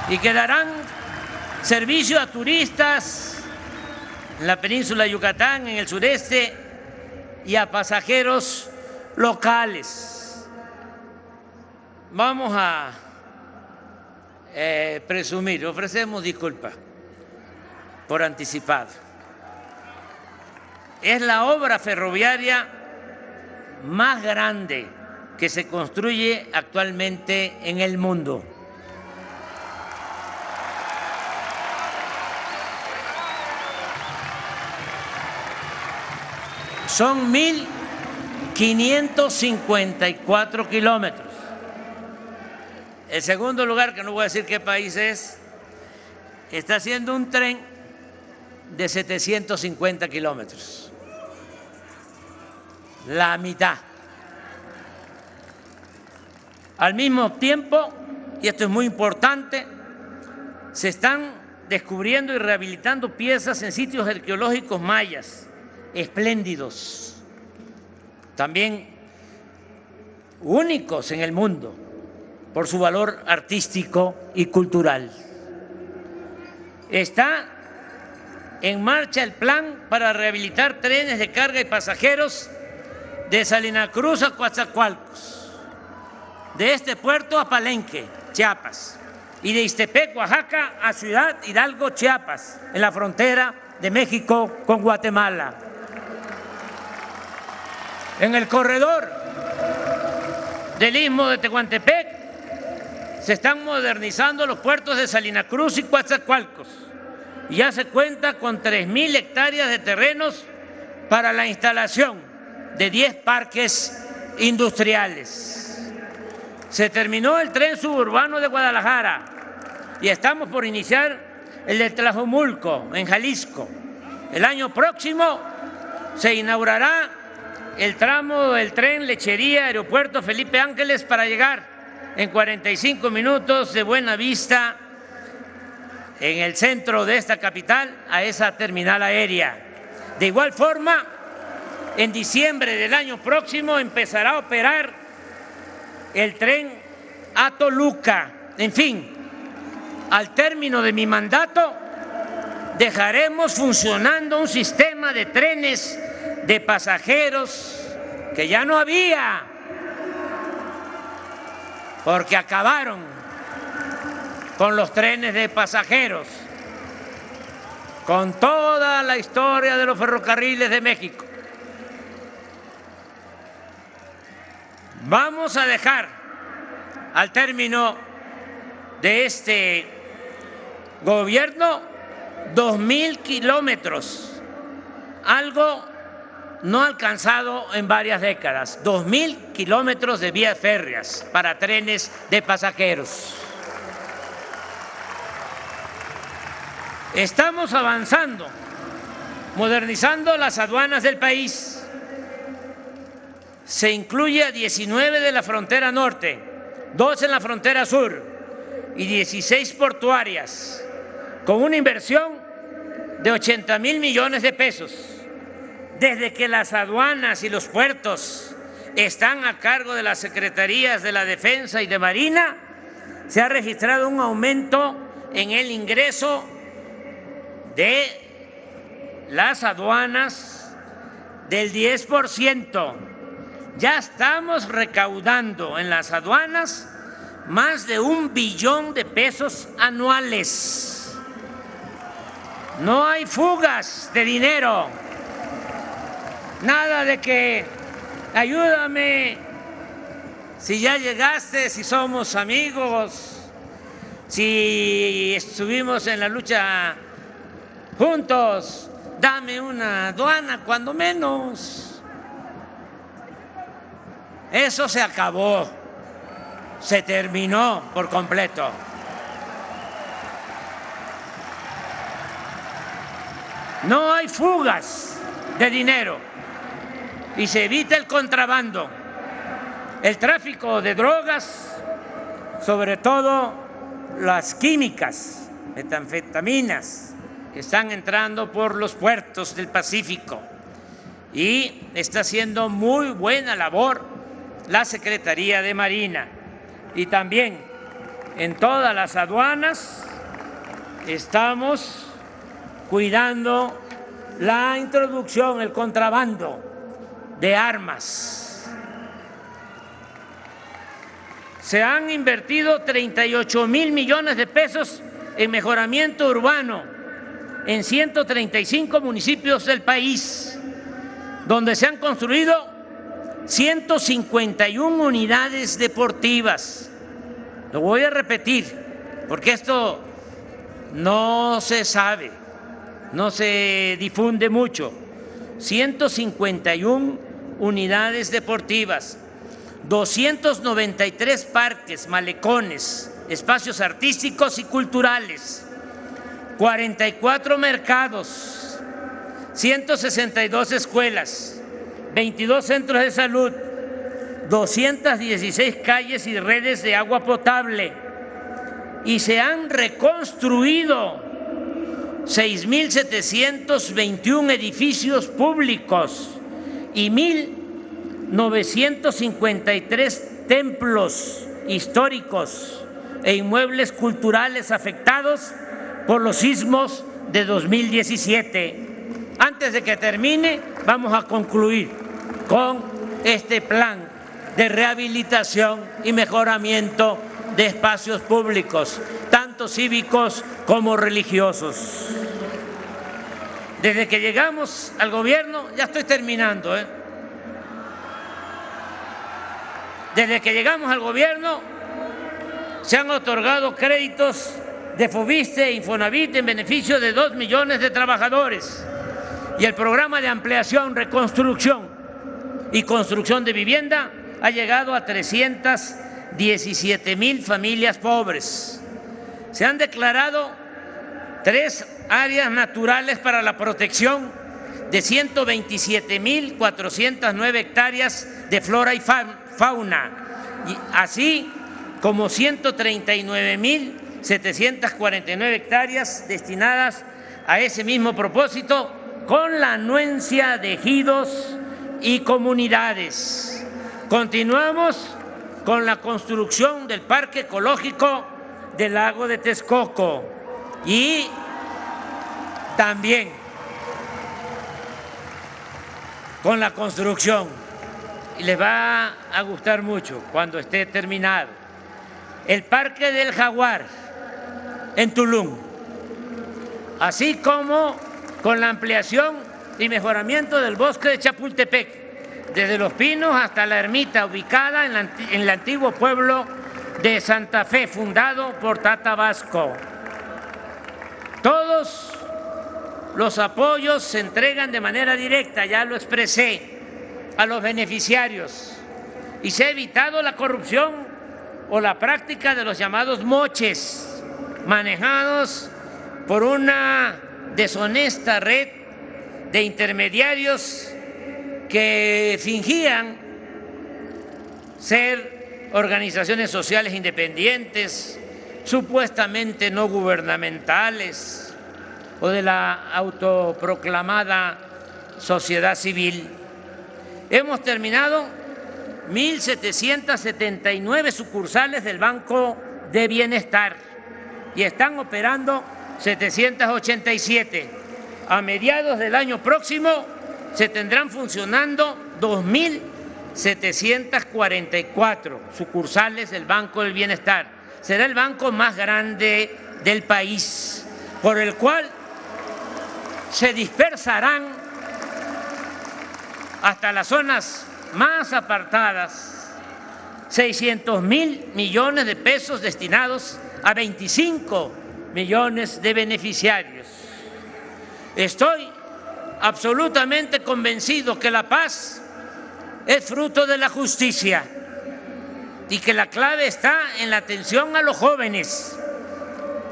y que darán servicio a turistas en la península de Yucatán, en el sureste, y a pasajeros locales. Vamos a presumir, ofrecemos disculpas por anticipado. Es la obra ferroviaria más grande que se construye actualmente en el mundo. Son 1.554 kilómetros. El segundo lugar, que no voy a decir qué país es, está haciendo un tren de 750 kilómetros. La mitad. Al mismo tiempo, y esto es muy importante, se están descubriendo y rehabilitando piezas en sitios arqueológicos mayas espléndidos, también únicos en el mundo por su valor artístico y cultural. Está en marcha el plan para rehabilitar trenes de carga y pasajeros de Salina Cruz a Coatzacoalcos, de este puerto a Palenque, Chiapas, y de Ixtepec, Oaxaca, a Ciudad Hidalgo, Chiapas, en la frontera de México con Guatemala. En el corredor del Istmo de Tehuantepec se están modernizando los puertos de Salina Cruz y Coatzacoalcos, y ya se cuenta con 3.000 hectáreas de terrenos para la instalación de 10 parques industriales. Se terminó el tren suburbano de Guadalajara y estamos por iniciar el de Tlajomulco, en Jalisco. El año próximo se inaugurará el tramo del tren Lechería Aeropuerto Felipe Ángeles para llegar en 45 minutos de Buenavista, en el centro de esta capital, a esa terminal aérea. De igual forma, en diciembre del año próximo empezará a operar el tren a Toluca. En fin, al término de mi mandato, dejaremos funcionando un sistema de trenes de pasajeros que ya no había, porque acabaron con los trenes de pasajeros, con toda la historia de los ferrocarriles de México. Vamos a dejar al término de este gobierno 2.000 kilómetros, algo no alcanzado en varias décadas, 2.000 kilómetros de vías férreas para trenes de pasajeros. Estamos avanzando, modernizando las aduanas del país. Se incluye a 19 de la frontera norte, 2 en la frontera sur y 16 portuarias, con una inversión de 80,000 millones de pesos. Desde que las aduanas y los puertos están a cargo de las Secretarías de la Defensa y de Marina, se ha registrado un aumento en el ingreso de las aduanas del 10%. Ya estamos recaudando en las aduanas más de 1 billón de pesos anuales. No hay fugas de dinero. Nada de que ayúdame si ya llegaste, si somos amigos, si estuvimos en la lucha juntos, dame una aduana cuando menos. Eso se acabó, se terminó por completo. No hay fugas de dinero y se evita el contrabando, el tráfico de drogas, sobre todo las químicas, metanfetaminas, que están entrando por los puertos del Pacífico. Y está haciendo muy buena labor la Secretaría de Marina. Y también en todas las aduanas estamos cuidando la introducción, el contrabando de armas. Se han invertido 38,000 millones de pesos en mejoramiento urbano en 135 municipios del país, donde se han construido 151 unidades deportivas. Lo voy a repetir, porque esto no se sabe, no se difunde mucho. 151 unidades deportivas, 293 parques, malecones, espacios artísticos y culturales, 44 mercados, 162 escuelas, 22 centros de salud, 216 calles y redes de agua potable, y se han reconstruido 6,721 edificios públicos y 1,953 templos históricos e inmuebles culturales afectados por los sismos de 2017. Antes de que termine, vamos a concluir con este plan de rehabilitación y mejoramiento de espacios públicos, tanto cívicos como religiosos. Desde que llegamos al gobierno, ya estoy terminando, Desde que llegamos al gobierno se han otorgado créditos de Fobiste e Infonavit en beneficio de 2 millones de trabajadores, y el programa de ampliación, reconstrucción y construcción de vivienda ha llegado a 317,000 familias pobres. Se han declarado 3 áreas naturales para la protección de 127,409 hectáreas de flora y fauna, y así como 139,749 hectáreas destinadas a ese mismo propósito, con la anuencia de ejidos y comunidades. Continuamos con la construcción del Parque Ecológico del Lago de Texcoco, y también con la construcción, y les va a gustar mucho cuando esté terminado, el Parque del Jaguar en Tulum, así como con la ampliación y mejoramiento del bosque de Chapultepec, desde Los Pinos hasta la ermita ubicada en el antiguo pueblo de Santa Fe, fundado por Tata Vasco. Todos los apoyos se entregan de manera directa, ya lo expresé, a los beneficiarios, y se ha evitado la corrupción o la práctica de los llamados moches, manejados por una deshonesta red de intermediarios que fingían ser organizaciones sociales independientes supuestamente no gubernamentales o de la autoproclamada sociedad civil. Hemos terminado 1.779 sucursales del Banco de Bienestar y están operando 787. A mediados del año próximo se tendrán funcionando 2.744 sucursales del Banco del Bienestar. Será el banco más grande del país, por el cual se dispersarán hasta las zonas más apartadas 600,000 millones de pesos destinados a 25 millones de beneficiarios. Estoy absolutamente convencido que la paz es fruto de la justicia y que la clave está en la atención a los jóvenes,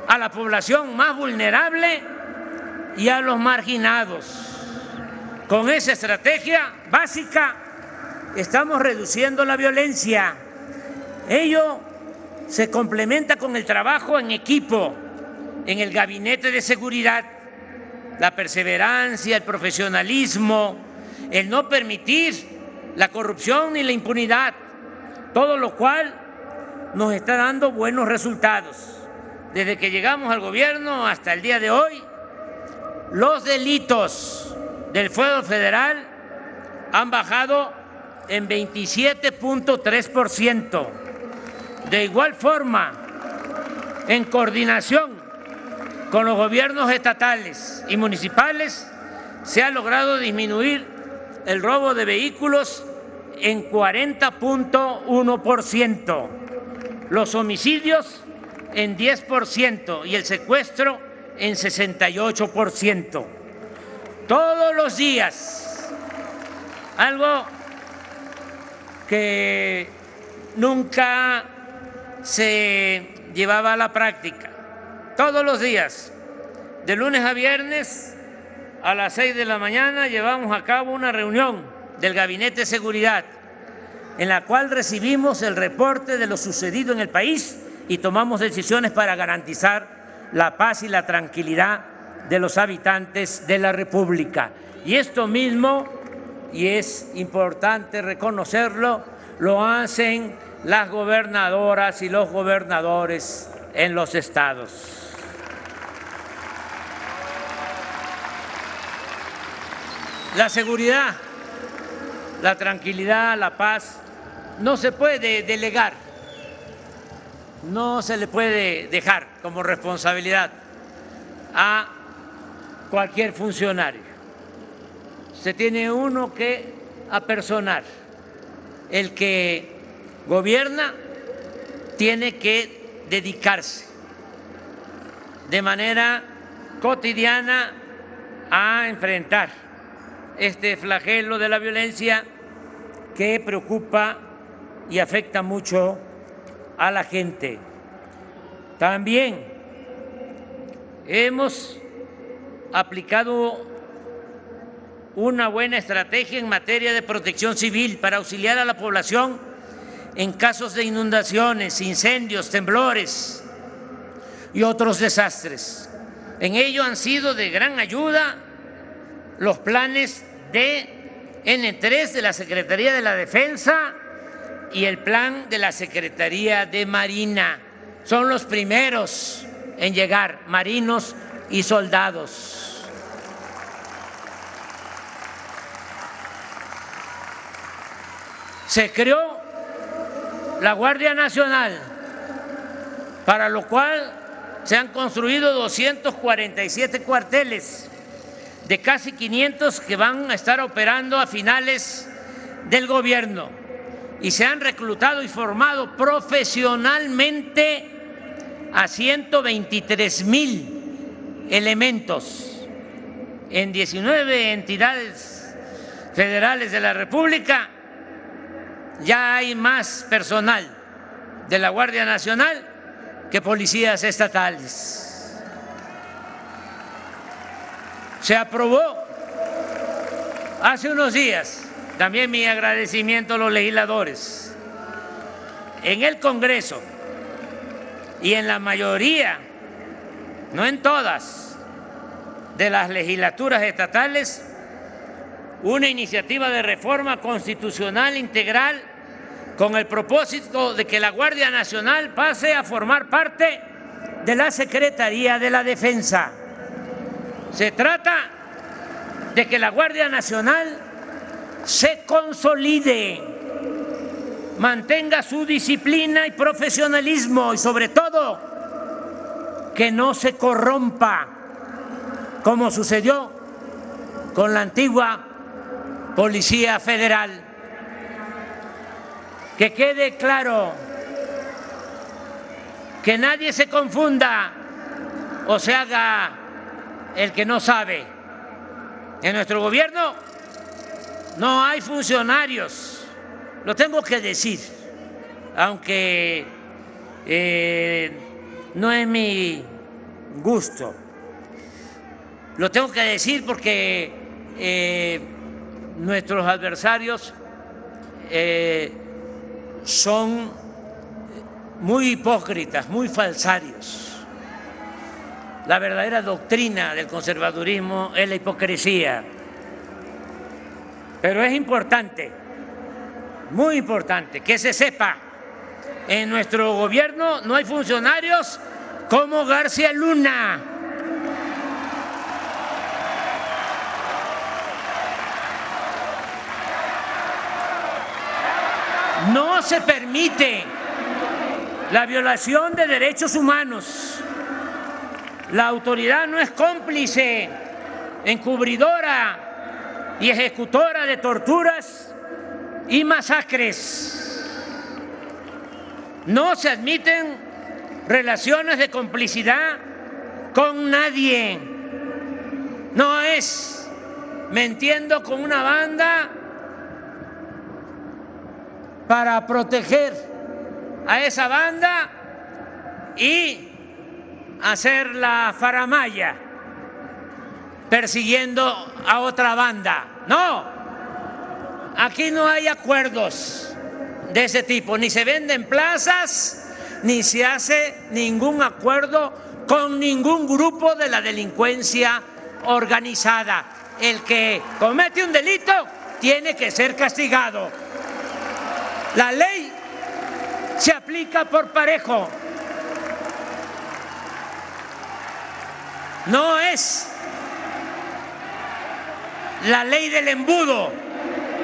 a la población más vulnerable y a los marginados. Con esa estrategia básica estamos reduciendo la violencia. Ello se complementa con el trabajo en equipo en el Gabinete de Seguridad, la perseverancia, el profesionalismo, el no permitir la corrupción ni la impunidad, todo lo cual nos está dando buenos resultados. Desde que llegamos al gobierno hasta el día de hoy, los delitos del fuero federal han bajado en 27.3%. De igual forma, en coordinación con los gobiernos estatales y municipales, se ha logrado disminuir el robo de vehículos en 40.1%, los homicidios en 10% y el secuestro en 68%. Todos los días, algo que nunca se llevaba a la práctica. Todos los días, de lunes a viernes, a las 6 de la mañana, llevamos a cabo una reunión del Gabinete de Seguridad en la cual recibimos el reporte de lo sucedido en el país y tomamos decisiones para garantizar la paz y la tranquilidad de los habitantes de la República. Y esto mismo, y es importante reconocerlo, lo hacen las gobernadoras y los gobernadores en los estados. La seguridad, la tranquilidad, la paz, no se puede delegar, no se le puede dejar como responsabilidad a cualquier funcionario. Se tiene uno que apersonar. El que gobierna tiene que dedicarse de manera cotidiana a enfrentar este flagelo de la violencia que preocupa y afecta mucho a la gente. También hemos aplicado una buena estrategia en materia de protección civil para auxiliar a la población en casos de inundaciones, incendios, temblores y otros desastres. En ello han sido de gran ayuda los planes de N3 de la Secretaría de la Defensa y el plan de la Secretaría de Marina. Son los primeros en llegar, marinos y soldados. Se creó la Guardia Nacional, para lo cual se han construido 247 cuarteles de casi 500 que van a estar operando a finales del gobierno, y se han reclutado y formado profesionalmente a 123,000 elementos en 19 entidades federales de la República. Ya hay más personal de la Guardia Nacional que policías estatales. Se aprobó hace unos días, también mi agradecimiento a los legisladores, en el Congreso, y en la mayoría, no en todas, de las legislaturas estatales, una iniciativa de reforma constitucional integral con el propósito de que la Guardia Nacional pase a formar parte de la Secretaría de la Defensa. Se trata de que la Guardia Nacional se consolide, mantenga su disciplina y profesionalismo y sobre todo que no se corrompa como sucedió con la antigua Policía Federal. Que quede claro, que nadie se confunda o se haga el que no sabe. En nuestro gobierno no hay funcionarios, lo tengo que decir, aunque no es mi gusto. Lo tengo que decir porque nuestros adversarios son muy hipócritas, muy falsarios. La verdadera doctrina del conservadurismo es la hipocresía. Pero es importante, muy importante, que se sepa, en nuestro gobierno no hay funcionarios como García Luna. No se permite la violación de derechos humanos. La autoridad no es cómplice, encubridora y ejecutora de torturas y masacres. No se admiten relaciones de complicidad con nadie. No es mintiendo con una banda para proteger a esa banda y hacer la faramalla persiguiendo a otra banda. No, aquí no hay acuerdos de ese tipo, ni se venden plazas, ni se hace ningún acuerdo con ningún grupo de la delincuencia organizada. El que comete un delito tiene que ser castigado. La ley se aplica por parejo. No es la ley del embudo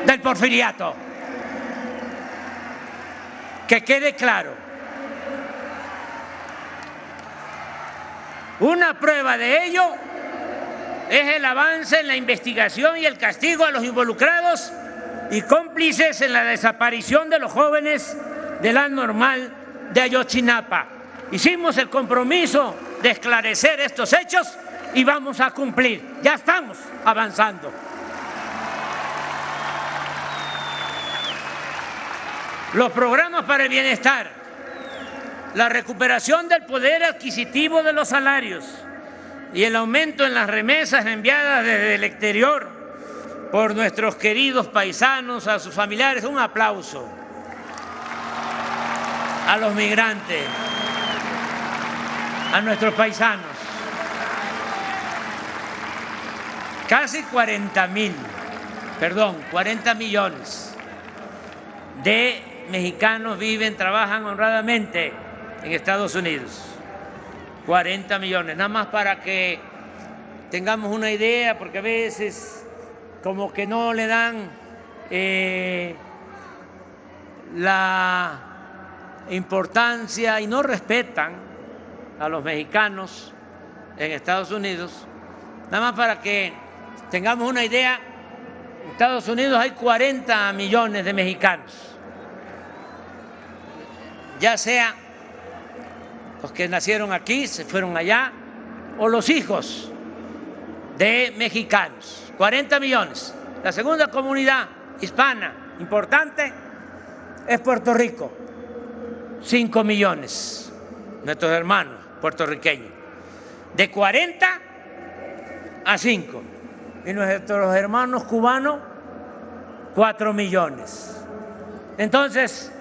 del porfiriato. Que quede claro. Una prueba de ello es el avance en la investigación y el castigo a los involucrados y cómplices en la desaparición de los jóvenes de la Normal de Ayotzinapa. Hicimos el compromiso de esclarecer estos hechos y vamos a cumplir. Ya estamos avanzando. Los programas para el bienestar, la recuperación del poder adquisitivo de los salarios y el aumento en las remesas enviadas desde el exterior por nuestros queridos paisanos, a sus familiares. Un aplauso a los migrantes, a nuestros paisanos. Casi 40 millones de mexicanos viven, trabajan honradamente en Estados Unidos. 40 millones, nada más para que tengamos una idea, porque a veces como que no le dan la importancia y no respetan a los mexicanos en Estados Unidos. Nada más para que tengamos una idea, en Estados Unidos hay 40 millones de mexicanos, ya sea los que nacieron aquí, se fueron allá, o los hijos de mexicanos. 40 millones. La segunda comunidad hispana importante es Puerto Rico. 5 millones, nuestros hermanos puertorriqueños. De 40 a 5. Y nuestros hermanos cubanos, 4 millones. Entonces,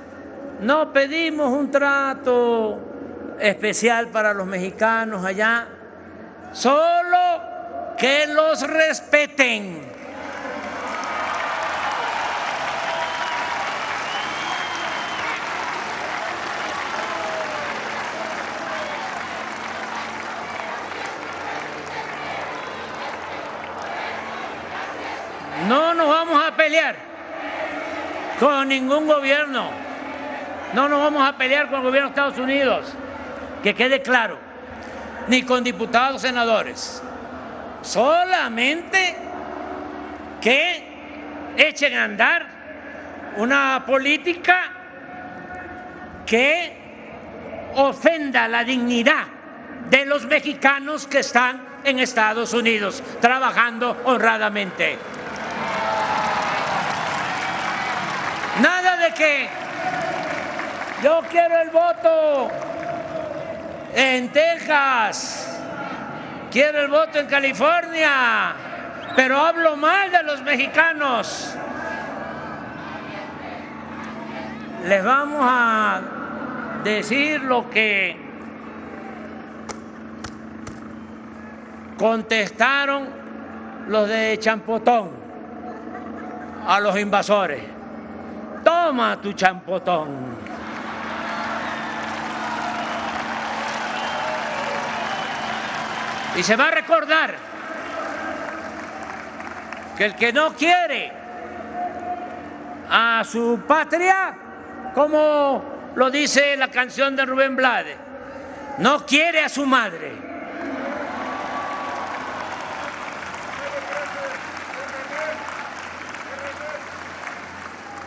no pedimos un trato especial para los mexicanos allá, solo que los respeten. No nos vamos a pelear con ningún gobierno, no nos vamos a pelear con el gobierno de Estados Unidos, que quede claro, ni con diputados, senadores, solamente que echen a andar una política que ofenda la dignidad de los mexicanos que están en Estados Unidos trabajando honradamente. Nada de que yo quiero el voto en Texas, quiero el voto en California, pero hablo mal de los mexicanos. Les vamos a decir lo que contestaron los de Champotón a los invasores. Toma tu champotón. Y se va a recordar que el que no quiere a su patria, como lo dice la canción de Rubén Blades, no quiere a su madre.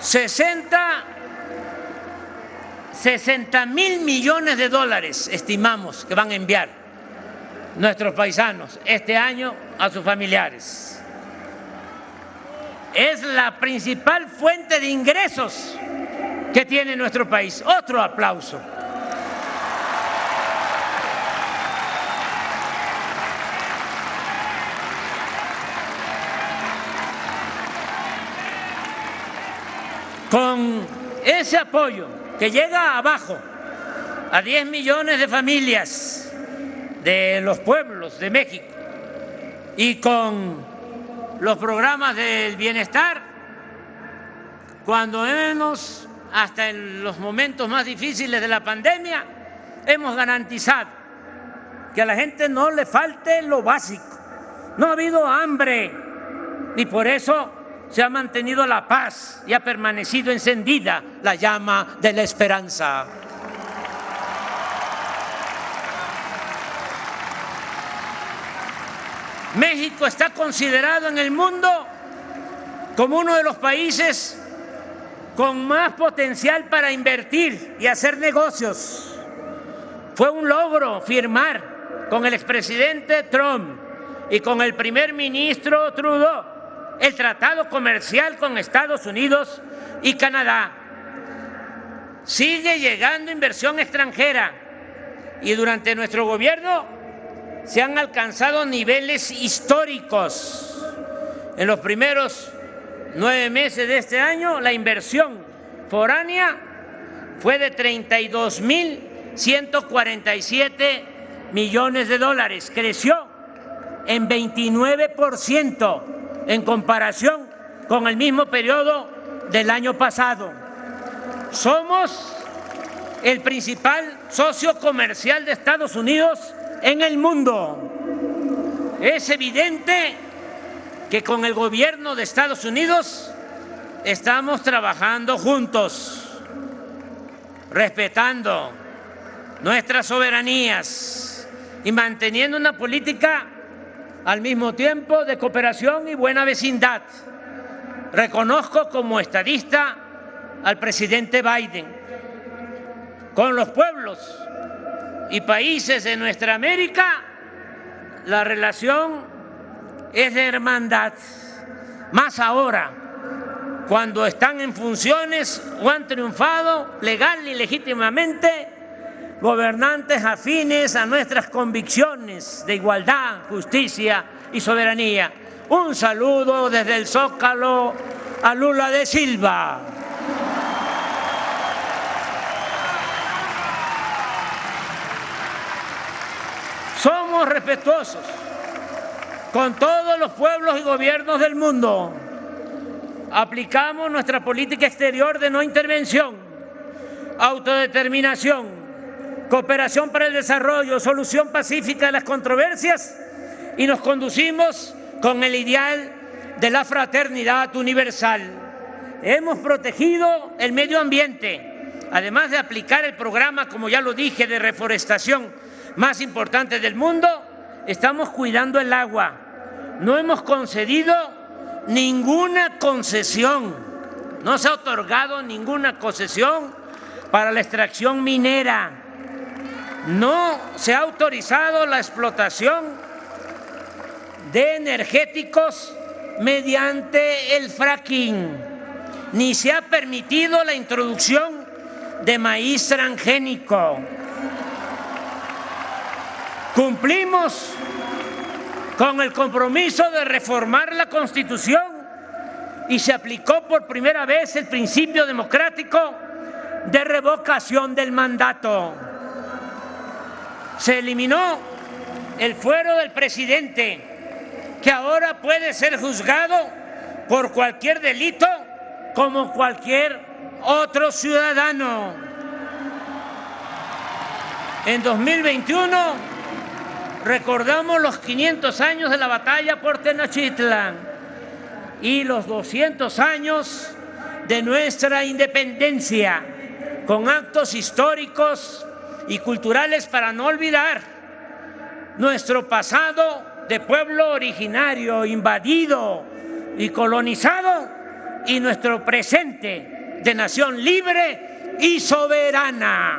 $60,000 millones estimamos que van a enviar nuestros paisanos este año a sus familiares. Es la principal fuente de ingresos que tiene nuestro país. Otro aplauso. Con ese apoyo que llega abajo a 10 millones de familias de los pueblos de México y con los programas del bienestar, cuando menos hasta en los momentos más difíciles de la pandemia, hemos garantizado que a la gente no le falte lo básico. No ha habido hambre y por eso se ha mantenido la paz y ha permanecido encendida la llama de la esperanza. México está considerado en el mundo como uno de los países con más potencial para invertir y hacer negocios. Fue un logro firmar con el expresidente Trump y con el primer ministro Trudeau el tratado comercial con Estados Unidos y Canadá. Sigue llegando inversión extranjera y durante nuestro gobierno se han alcanzado niveles históricos. En los primeros 9 meses de este año, la inversión foránea fue de $32,147 millones. Creció en 29% en comparación con el mismo periodo del año pasado. Somos el principal socio comercial de Estados Unidos en el mundo. Es evidente que con el gobierno de Estados Unidos estamos trabajando juntos, respetando nuestras soberanías y manteniendo una política al mismo tiempo de cooperación y buena vecindad. Reconozco como estadista al presidente Biden. Con los pueblos y países de nuestra América, la relación es de hermandad, más ahora, cuando están en funciones o han triunfado legal y legítimamente gobernantes afines a nuestras convicciones de igualdad, justicia y soberanía. Un saludo desde el Zócalo a Lula da Silva. Gracias. 1 minuto. somos respetuosos con todos los pueblos y gobiernos del mundo. Aplicamos nuestra política exterior de no intervención, autodeterminación, cooperación para el desarrollo, solución pacífica de las controversias y nos conducimos con el ideal de la fraternidad universal. Hemos protegido el medio ambiente, además de aplicar el programa, como ya lo dije, de reforestación más importante del mundo. Estamos cuidando el agua. No hemos concedido ninguna concesión, no se ha otorgado ninguna concesión para la extracción minera. No se ha autorizado la explotación de energéticos mediante el fracking, ni se ha permitido la introducción de maíz transgénico. Cumplimos con el compromiso de reformar la Constitución y se aplicó por primera vez el principio democrático de revocación del mandato. Se eliminó el fuero del presidente, que ahora puede ser juzgado por cualquier delito como cualquier otro ciudadano. En 2021 recordamos los 500 años de la batalla por Tenochtitlan y los 200 años de nuestra independencia, con actos históricos y culturales para no olvidar nuestro pasado de pueblo originario, invadido y colonizado, y nuestro presente de nación libre y soberana.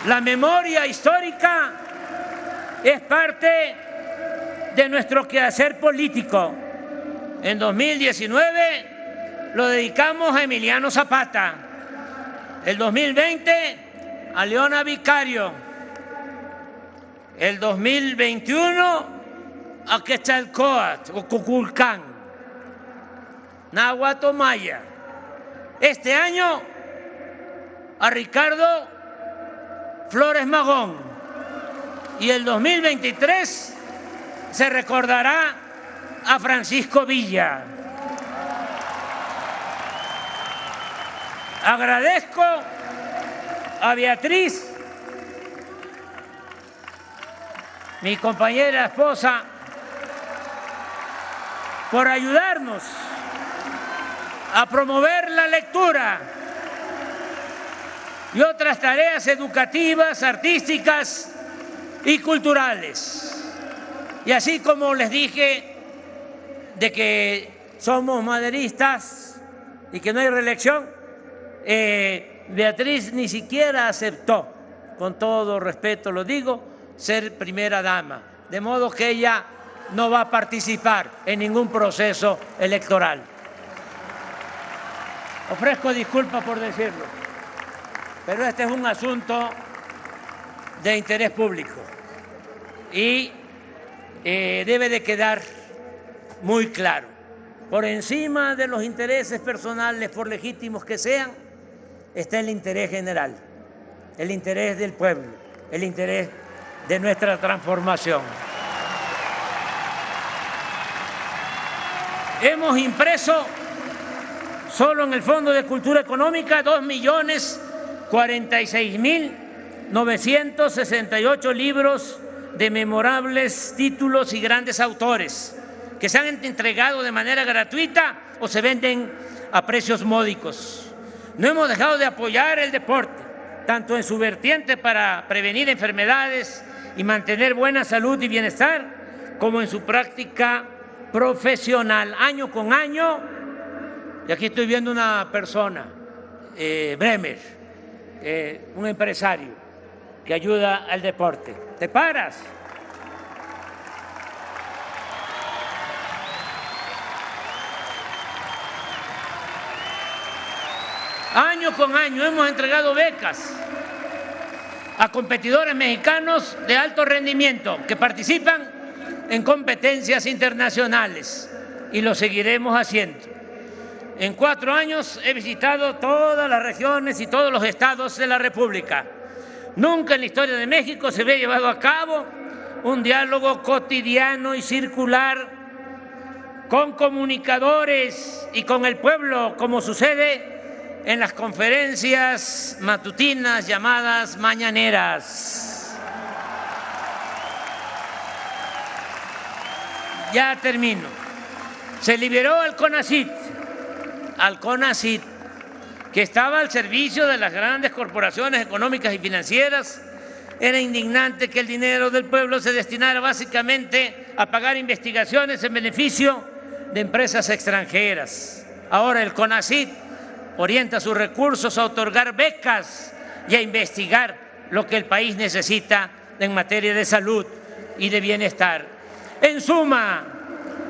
La memoria histórica es parte de nuestro quehacer político. En 2019 lo dedicamos a Emiliano Zapata, el 2020 a Leona Vicario, el 2021 a Quetzalcóatl o Cuculcán, Náhuatl o Maya. Este año a Ricardo Flores Magón, y el 2023 se recordará a Francisco Villa. Agradezco a Beatriz, mi compañera esposa, por ayudarnos a promover la lectura y otras tareas educativas, artísticas y culturales. Y así como les dije de que somos maderistas y que no hay reelección, Beatriz ni siquiera aceptó, con todo respeto lo digo, ser primera dama, de modo que ella no va a participar en ningún proceso electoral. Ofrezco disculpas por decirlo, pero este es un asunto de interés público y debe de quedar muy claro. Por encima de los intereses personales, por legítimos que sean, está el interés general, el interés del pueblo, el interés de nuestra transformación. Hemos impreso solo en el Fondo de Cultura Económica 2.046.968 libros de memorables títulos y grandes autores que se han entregado de manera gratuita o se venden a precios módicos. No hemos dejado de apoyar el deporte, tanto en su vertiente para prevenir enfermedades y mantener buena salud y bienestar, como en su práctica profesional, año con año. Y aquí estoy viendo una persona, Bremer, un empresario que ayuda al deporte. ¿Te paras? Año con año hemos entregado becas a competidores mexicanos de alto rendimiento que participan en competencias internacionales y lo seguiremos haciendo. En 4 años he visitado todas las regiones y todos los estados de la República. Nunca en la historia de México se había llevado a cabo un diálogo cotidiano y circular con comunicadores y con el pueblo, como sucede en las conferencias matutinas llamadas mañaneras. Ya termino. Se liberó al CONACYT, que estaba al servicio de las grandes corporaciones económicas y financieras. Era indignante que el dinero del pueblo se destinara básicamente a pagar investigaciones en beneficio de empresas extranjeras. Ahora el CONACYT orienta sus recursos a otorgar becas y a investigar lo que el país necesita en materia de salud y de bienestar. En suma,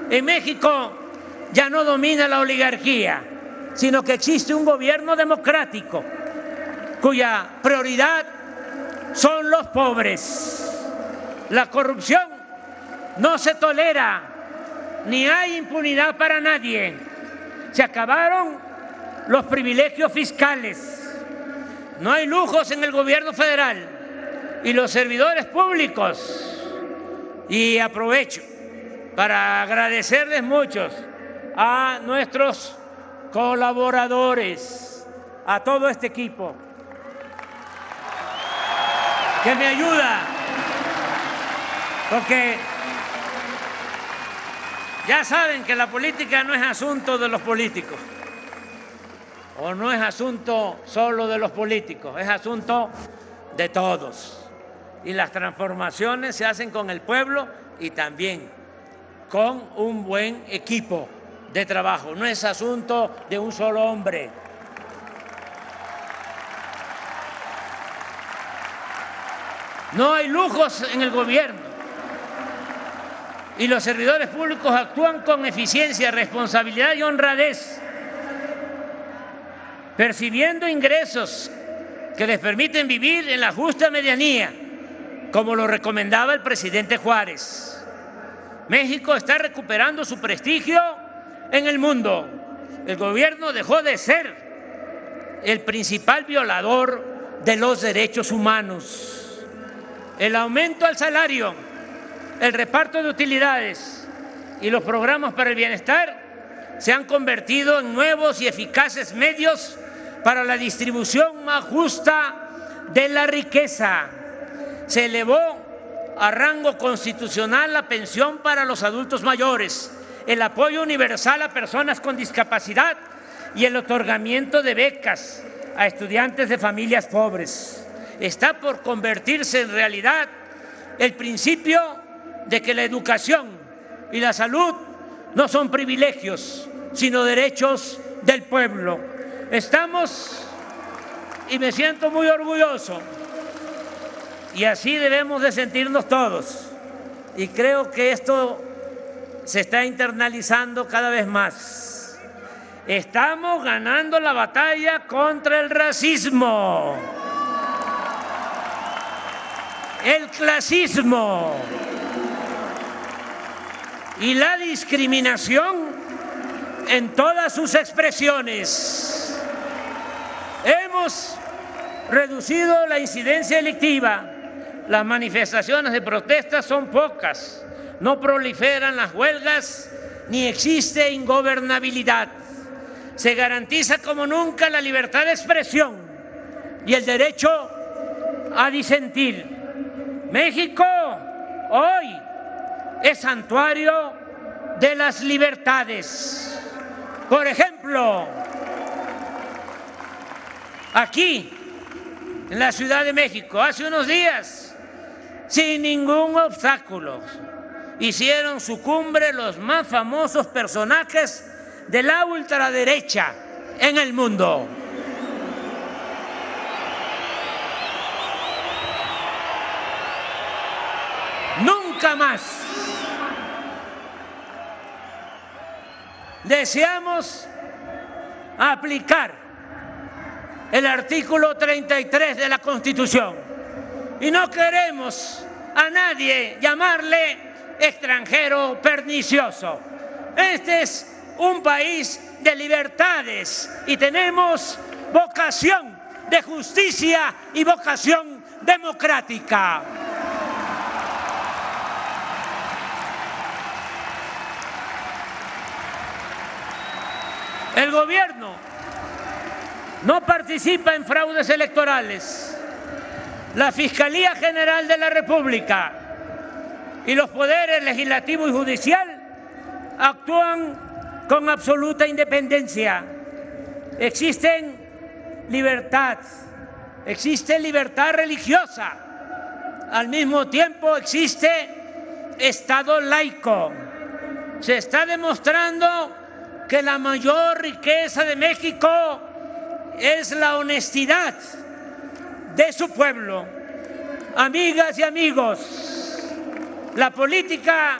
en México ya no domina la oligarquía, sino que existe un gobierno democrático cuya prioridad son los pobres. La corrupción no se tolera, ni hay impunidad para nadie. Se acabaron los privilegios fiscales, no hay lujos en el gobierno federal y los servidores públicos. Y aprovecho para agradecerles mucho a nuestros colaboradores, a todo este equipo que me ayuda, porque ya saben que la política no es asunto de los políticos, o no es asunto solo de los políticos, es asunto de todos. Y las transformaciones se hacen con el pueblo y también con un buen equipo de trabajo. No es asunto de un solo hombre. No hay lujos en el gobierno y los servidores públicos actúan con eficiencia, responsabilidad y honradez, percibiendo ingresos que les permiten vivir en la justa medianía, como lo recomendaba el presidente Juárez. México está recuperando su prestigio en el mundo. El gobierno dejó de ser el principal violador de los derechos humanos. El aumento al salario, el reparto de utilidades y los programas para el bienestar se han convertido en nuevos y eficaces medios para la distribución más justa de la riqueza. Se elevó a rango constitucional la pensión para los adultos mayores, el apoyo universal a personas con discapacidad y el otorgamiento de becas a estudiantes de familias pobres. Está por convertirse en realidad el principio de que la educación y la salud no son privilegios, sino derechos del pueblo. Estamos, y me siento muy orgulloso, y así debemos de sentirnos todos, y creo que esto se está internalizando cada vez más. Estamos ganando la batalla contra el racismo, el clasismo y la discriminación en todas sus expresiones. Hemos reducido la incidencia delictiva. Las manifestaciones de protesta son pocas, no proliferan las huelgas ni existe ingobernabilidad. Se garantiza como nunca la libertad de expresión y el derecho a disentir. México hoy es santuario de las libertades. Por ejemplo, aquí en la Ciudad de México, hace unos días, sin ningún obstáculo, hicieron su cumbre los más famosos personajes de la ultraderecha en el mundo. Nunca más deseamos aplicar el artículo 33 de la Constitución y no queremos a nadie llamarle extranjero pernicioso. Este es un país de libertades y tenemos vocación de justicia y vocación democrática. El gobierno no participa en fraudes electorales. La Fiscalía General de la República y los poderes legislativo y judicial actúan con absoluta independencia. Existe libertad religiosa. Al mismo tiempo existe Estado laico. Se está demostrando que la mayor riqueza de México es la honestidad de su pueblo. Amigas y amigos, la política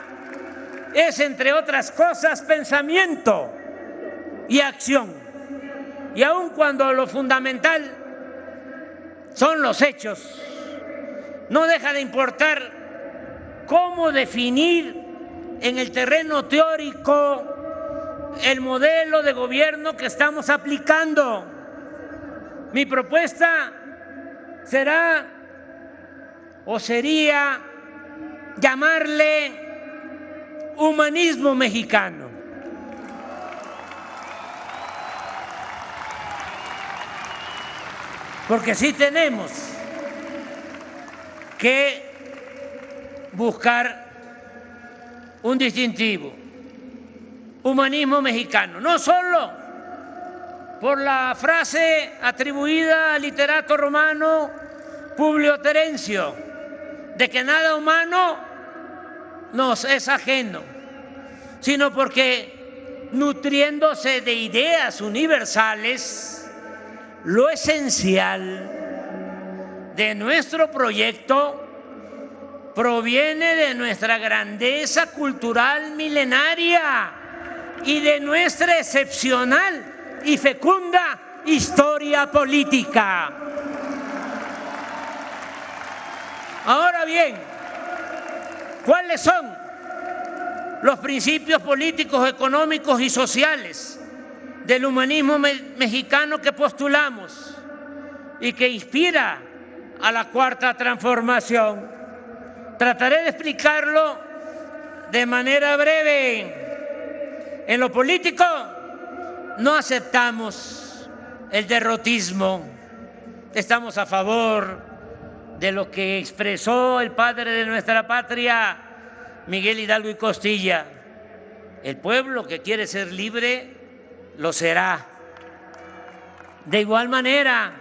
es, entre otras cosas, pensamiento y acción. Y aun cuando lo fundamental son los hechos, no deja de importar cómo definir en el terreno teórico el modelo de gobierno que estamos aplicando. Mi propuesta será o sería llamarle humanismo mexicano. Porque sí tenemos que buscar un distintivo. Humanismo mexicano, no solo por la frase atribuida al literato romano Publio Terencio, de que nada humano nos es ajeno, sino porque, nutriéndose de ideas universales, lo esencial de nuestro proyecto proviene de nuestra grandeza cultural milenaria y de nuestra excepcional y fecunda historia política. Ahora bien, ¿cuáles son los principios políticos, económicos y sociales del humanismo mexicano que postulamos y que inspira a la Cuarta Transformación? Trataré de explicarlo de manera breve. En lo político no aceptamos el derrotismo. Estamos a favor de lo que expresó el padre de nuestra patria, Miguel Hidalgo y Costilla. El pueblo que quiere ser libre lo será. De igual manera,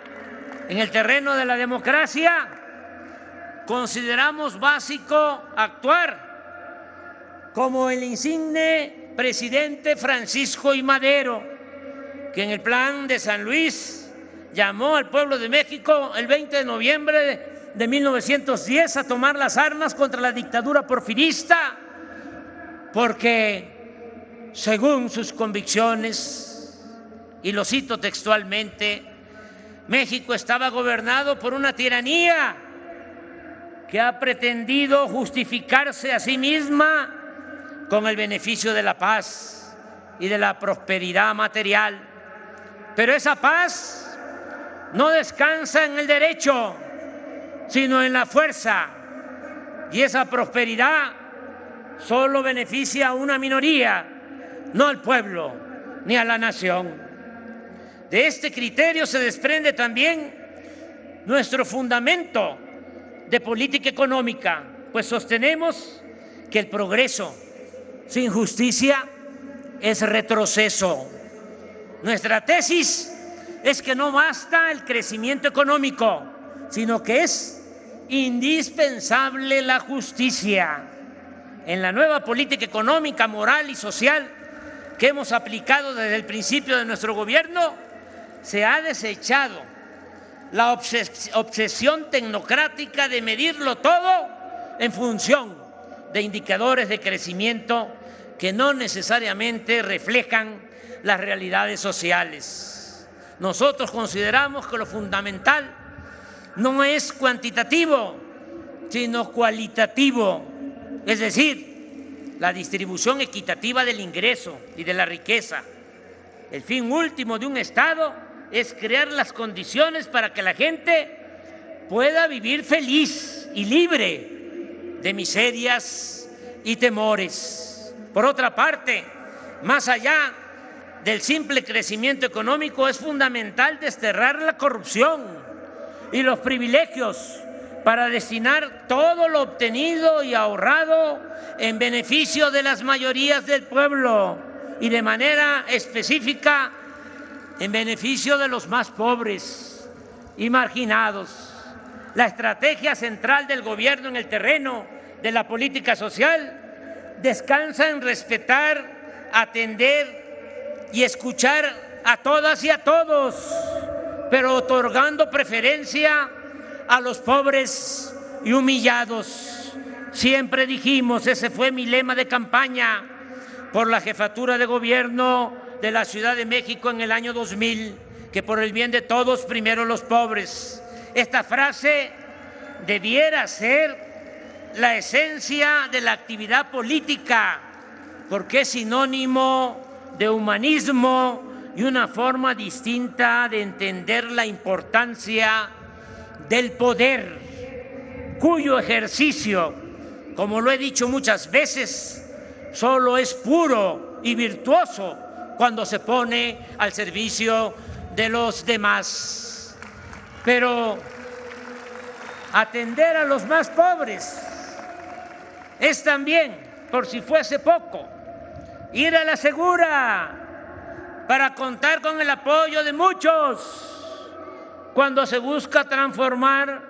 en el terreno de la democracia, consideramos básico actuar como el insigne presidente Francisco I. Madero, que en el Plan de San Luis llamó al pueblo de México el 20 de noviembre de 1910 a tomar las armas contra la dictadura porfirista, porque según sus convicciones, y lo cito textualmente, México estaba gobernado por una tiranía que ha pretendido justificarse a sí misma con el beneficio de la paz y de la prosperidad material. Pero esa paz no descansa en el derecho, sino en la fuerza. Y esa prosperidad solo beneficia a una minoría, no al pueblo ni a la nación. De este criterio se desprende también nuestro fundamento de política económica, pues sostenemos que el progreso sin justicia es retroceso. Nuestra tesis es que no basta el crecimiento económico, sino que es indispensable la justicia. En la nueva política económica, moral y social que hemos aplicado desde el principio de nuestro gobierno, se ha desechado la obsesión tecnocrática de medirlo todo en función de indicadores de crecimiento que no necesariamente reflejan las realidades sociales. Nosotros consideramos que lo fundamental no es cuantitativo, sino cualitativo, es decir, la distribución equitativa del ingreso y de la riqueza. El fin último de un Estado es crear las condiciones para que la gente pueda vivir feliz y libre de miserias y temores. Por otra parte, más allá del simple crecimiento económico, es fundamental desterrar la corrupción y los privilegios para destinar todo lo obtenido y ahorrado en beneficio de las mayorías del pueblo y de manera específica en beneficio de los más pobres y marginados. La estrategia central del gobierno en el terreno de la política social descansa en respetar, atender y escuchar a todas y a todos, pero otorgando preferencia a los pobres y humillados. Siempre dijimos, ese fue mi lema de campaña por la jefatura de gobierno de la Ciudad de México en el año 2000, que por el bien de todos, primero los pobres. Esta frase debiera ser la esencia de la actividad política, porque es sinónimo de humanismo y una forma distinta de entender la importancia del poder, cuyo ejercicio, como lo he dicho muchas veces, solo es puro y virtuoso cuando se pone al servicio de los demás. Pero atender a los más pobres es también, por si fuese poco, ir a la segura para contar con el apoyo de muchos cuando se busca transformar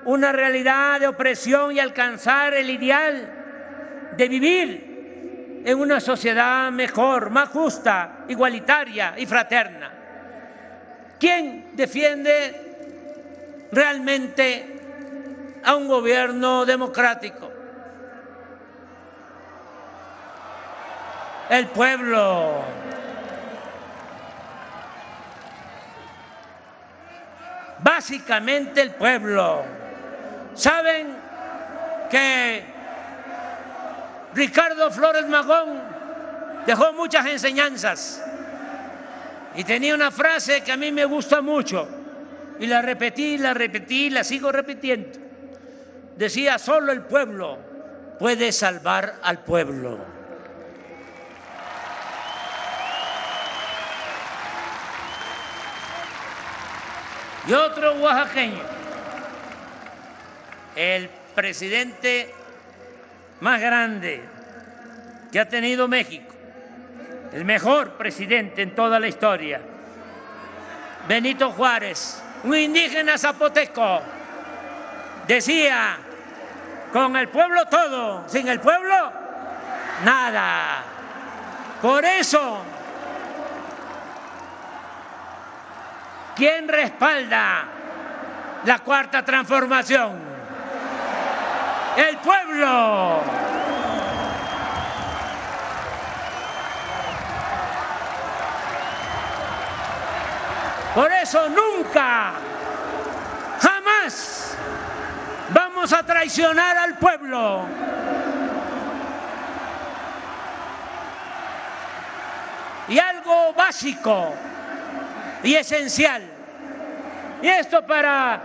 una realidad de opresión y alcanzar el ideal de vivir en una sociedad mejor, más justa, igualitaria y fraterna. ¿Quién defiende realmente a un gobierno democrático? El pueblo. Básicamente el pueblo. ¿Saben que Ricardo Flores Magón dejó muchas enseñanzas? Y tenía una frase que a mí me gusta mucho, y la repetí, la sigo repitiendo. Decía, solo el pueblo puede salvar al pueblo. Y otro oaxaqueño, el presidente más grande que ha tenido México, el mejor presidente en toda la historia, Benito Juárez, un indígena zapoteco, decía, con el pueblo todo, sin el pueblo nada. Por eso, ¿quién respalda la Cuarta Transformación? El pueblo. Por eso nunca, jamás vamos a traicionar al pueblo. Y algo básico y esencial, y esto para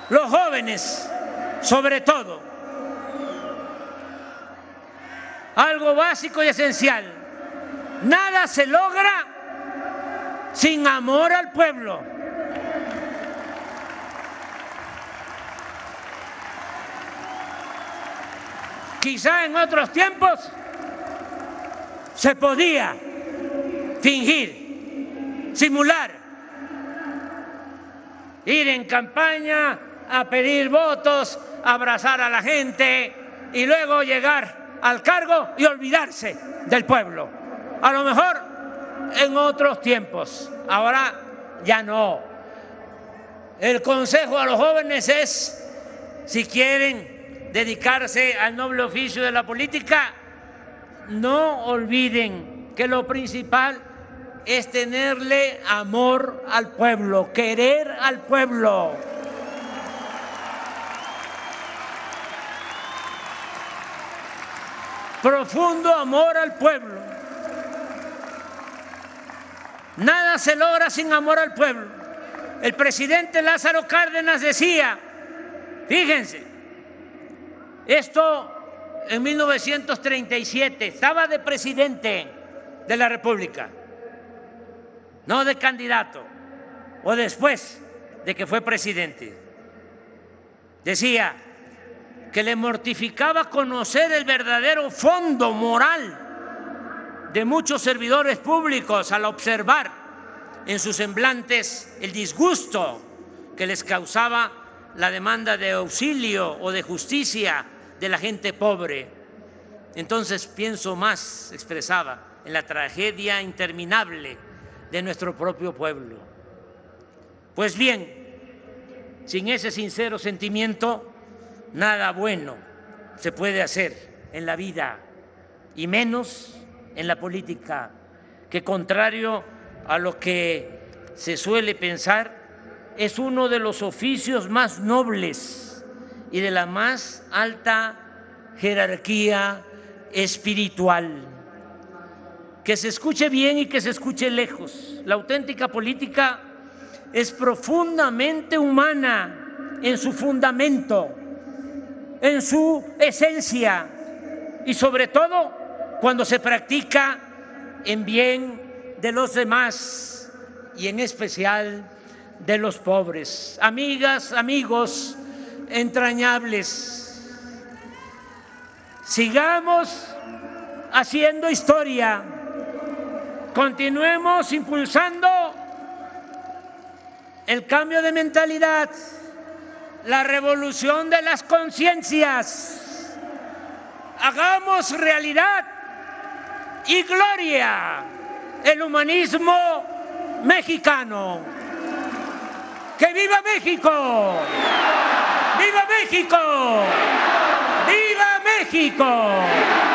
los jóvenes sobre todo, algo básico y esencial: nada se logra sin amor al pueblo. Quizá en otros tiempos se podía fingir, simular, ir en campaña a pedir votos, abrazar a la gente y luego llegar al cargo y olvidarse del pueblo. A lo mejor en otros tiempos, ahora ya no. El consejo a los jóvenes es, si quieren dedicarse al noble oficio de la política, no olviden que lo principal es tenerle amor al pueblo, querer al pueblo. profundo amor al pueblo. Nada se logra sin amor al pueblo. El presidente Lázaro Cárdenas decía, fíjense, esto en 1937, estaba de presidente de la República, no de candidato, o después de que fue presidente. Decía que le mortificaba conocer el verdadero fondo moral de muchos servidores públicos al observar en sus semblantes el disgusto que les causaba la demanda de auxilio o de justicia de la gente pobre. Entonces pienso más, expresaba, en la tragedia interminable de nuestro propio pueblo. Pues bien, sin ese sincero sentimiento, nada bueno se puede hacer en la vida, y menos en la política, que contrario a lo que se suele pensar, es uno de los oficios más nobles y de la más alta jerarquía espiritual. Que se escuche bien y que se escuche lejos. La auténtica política es profundamente humana en su fundamento, en su esencia, y sobre todo cuando se practica en bien de los demás y en especial de los pobres. Amigas, amigos entrañables, sigamos haciendo historia, continuemos impulsando el cambio de mentalidad, la revolución de las conciencias, hagamos realidad y gloria el humanismo mexicano. ¡Que viva México! ¡Viva México! ¡Viva México!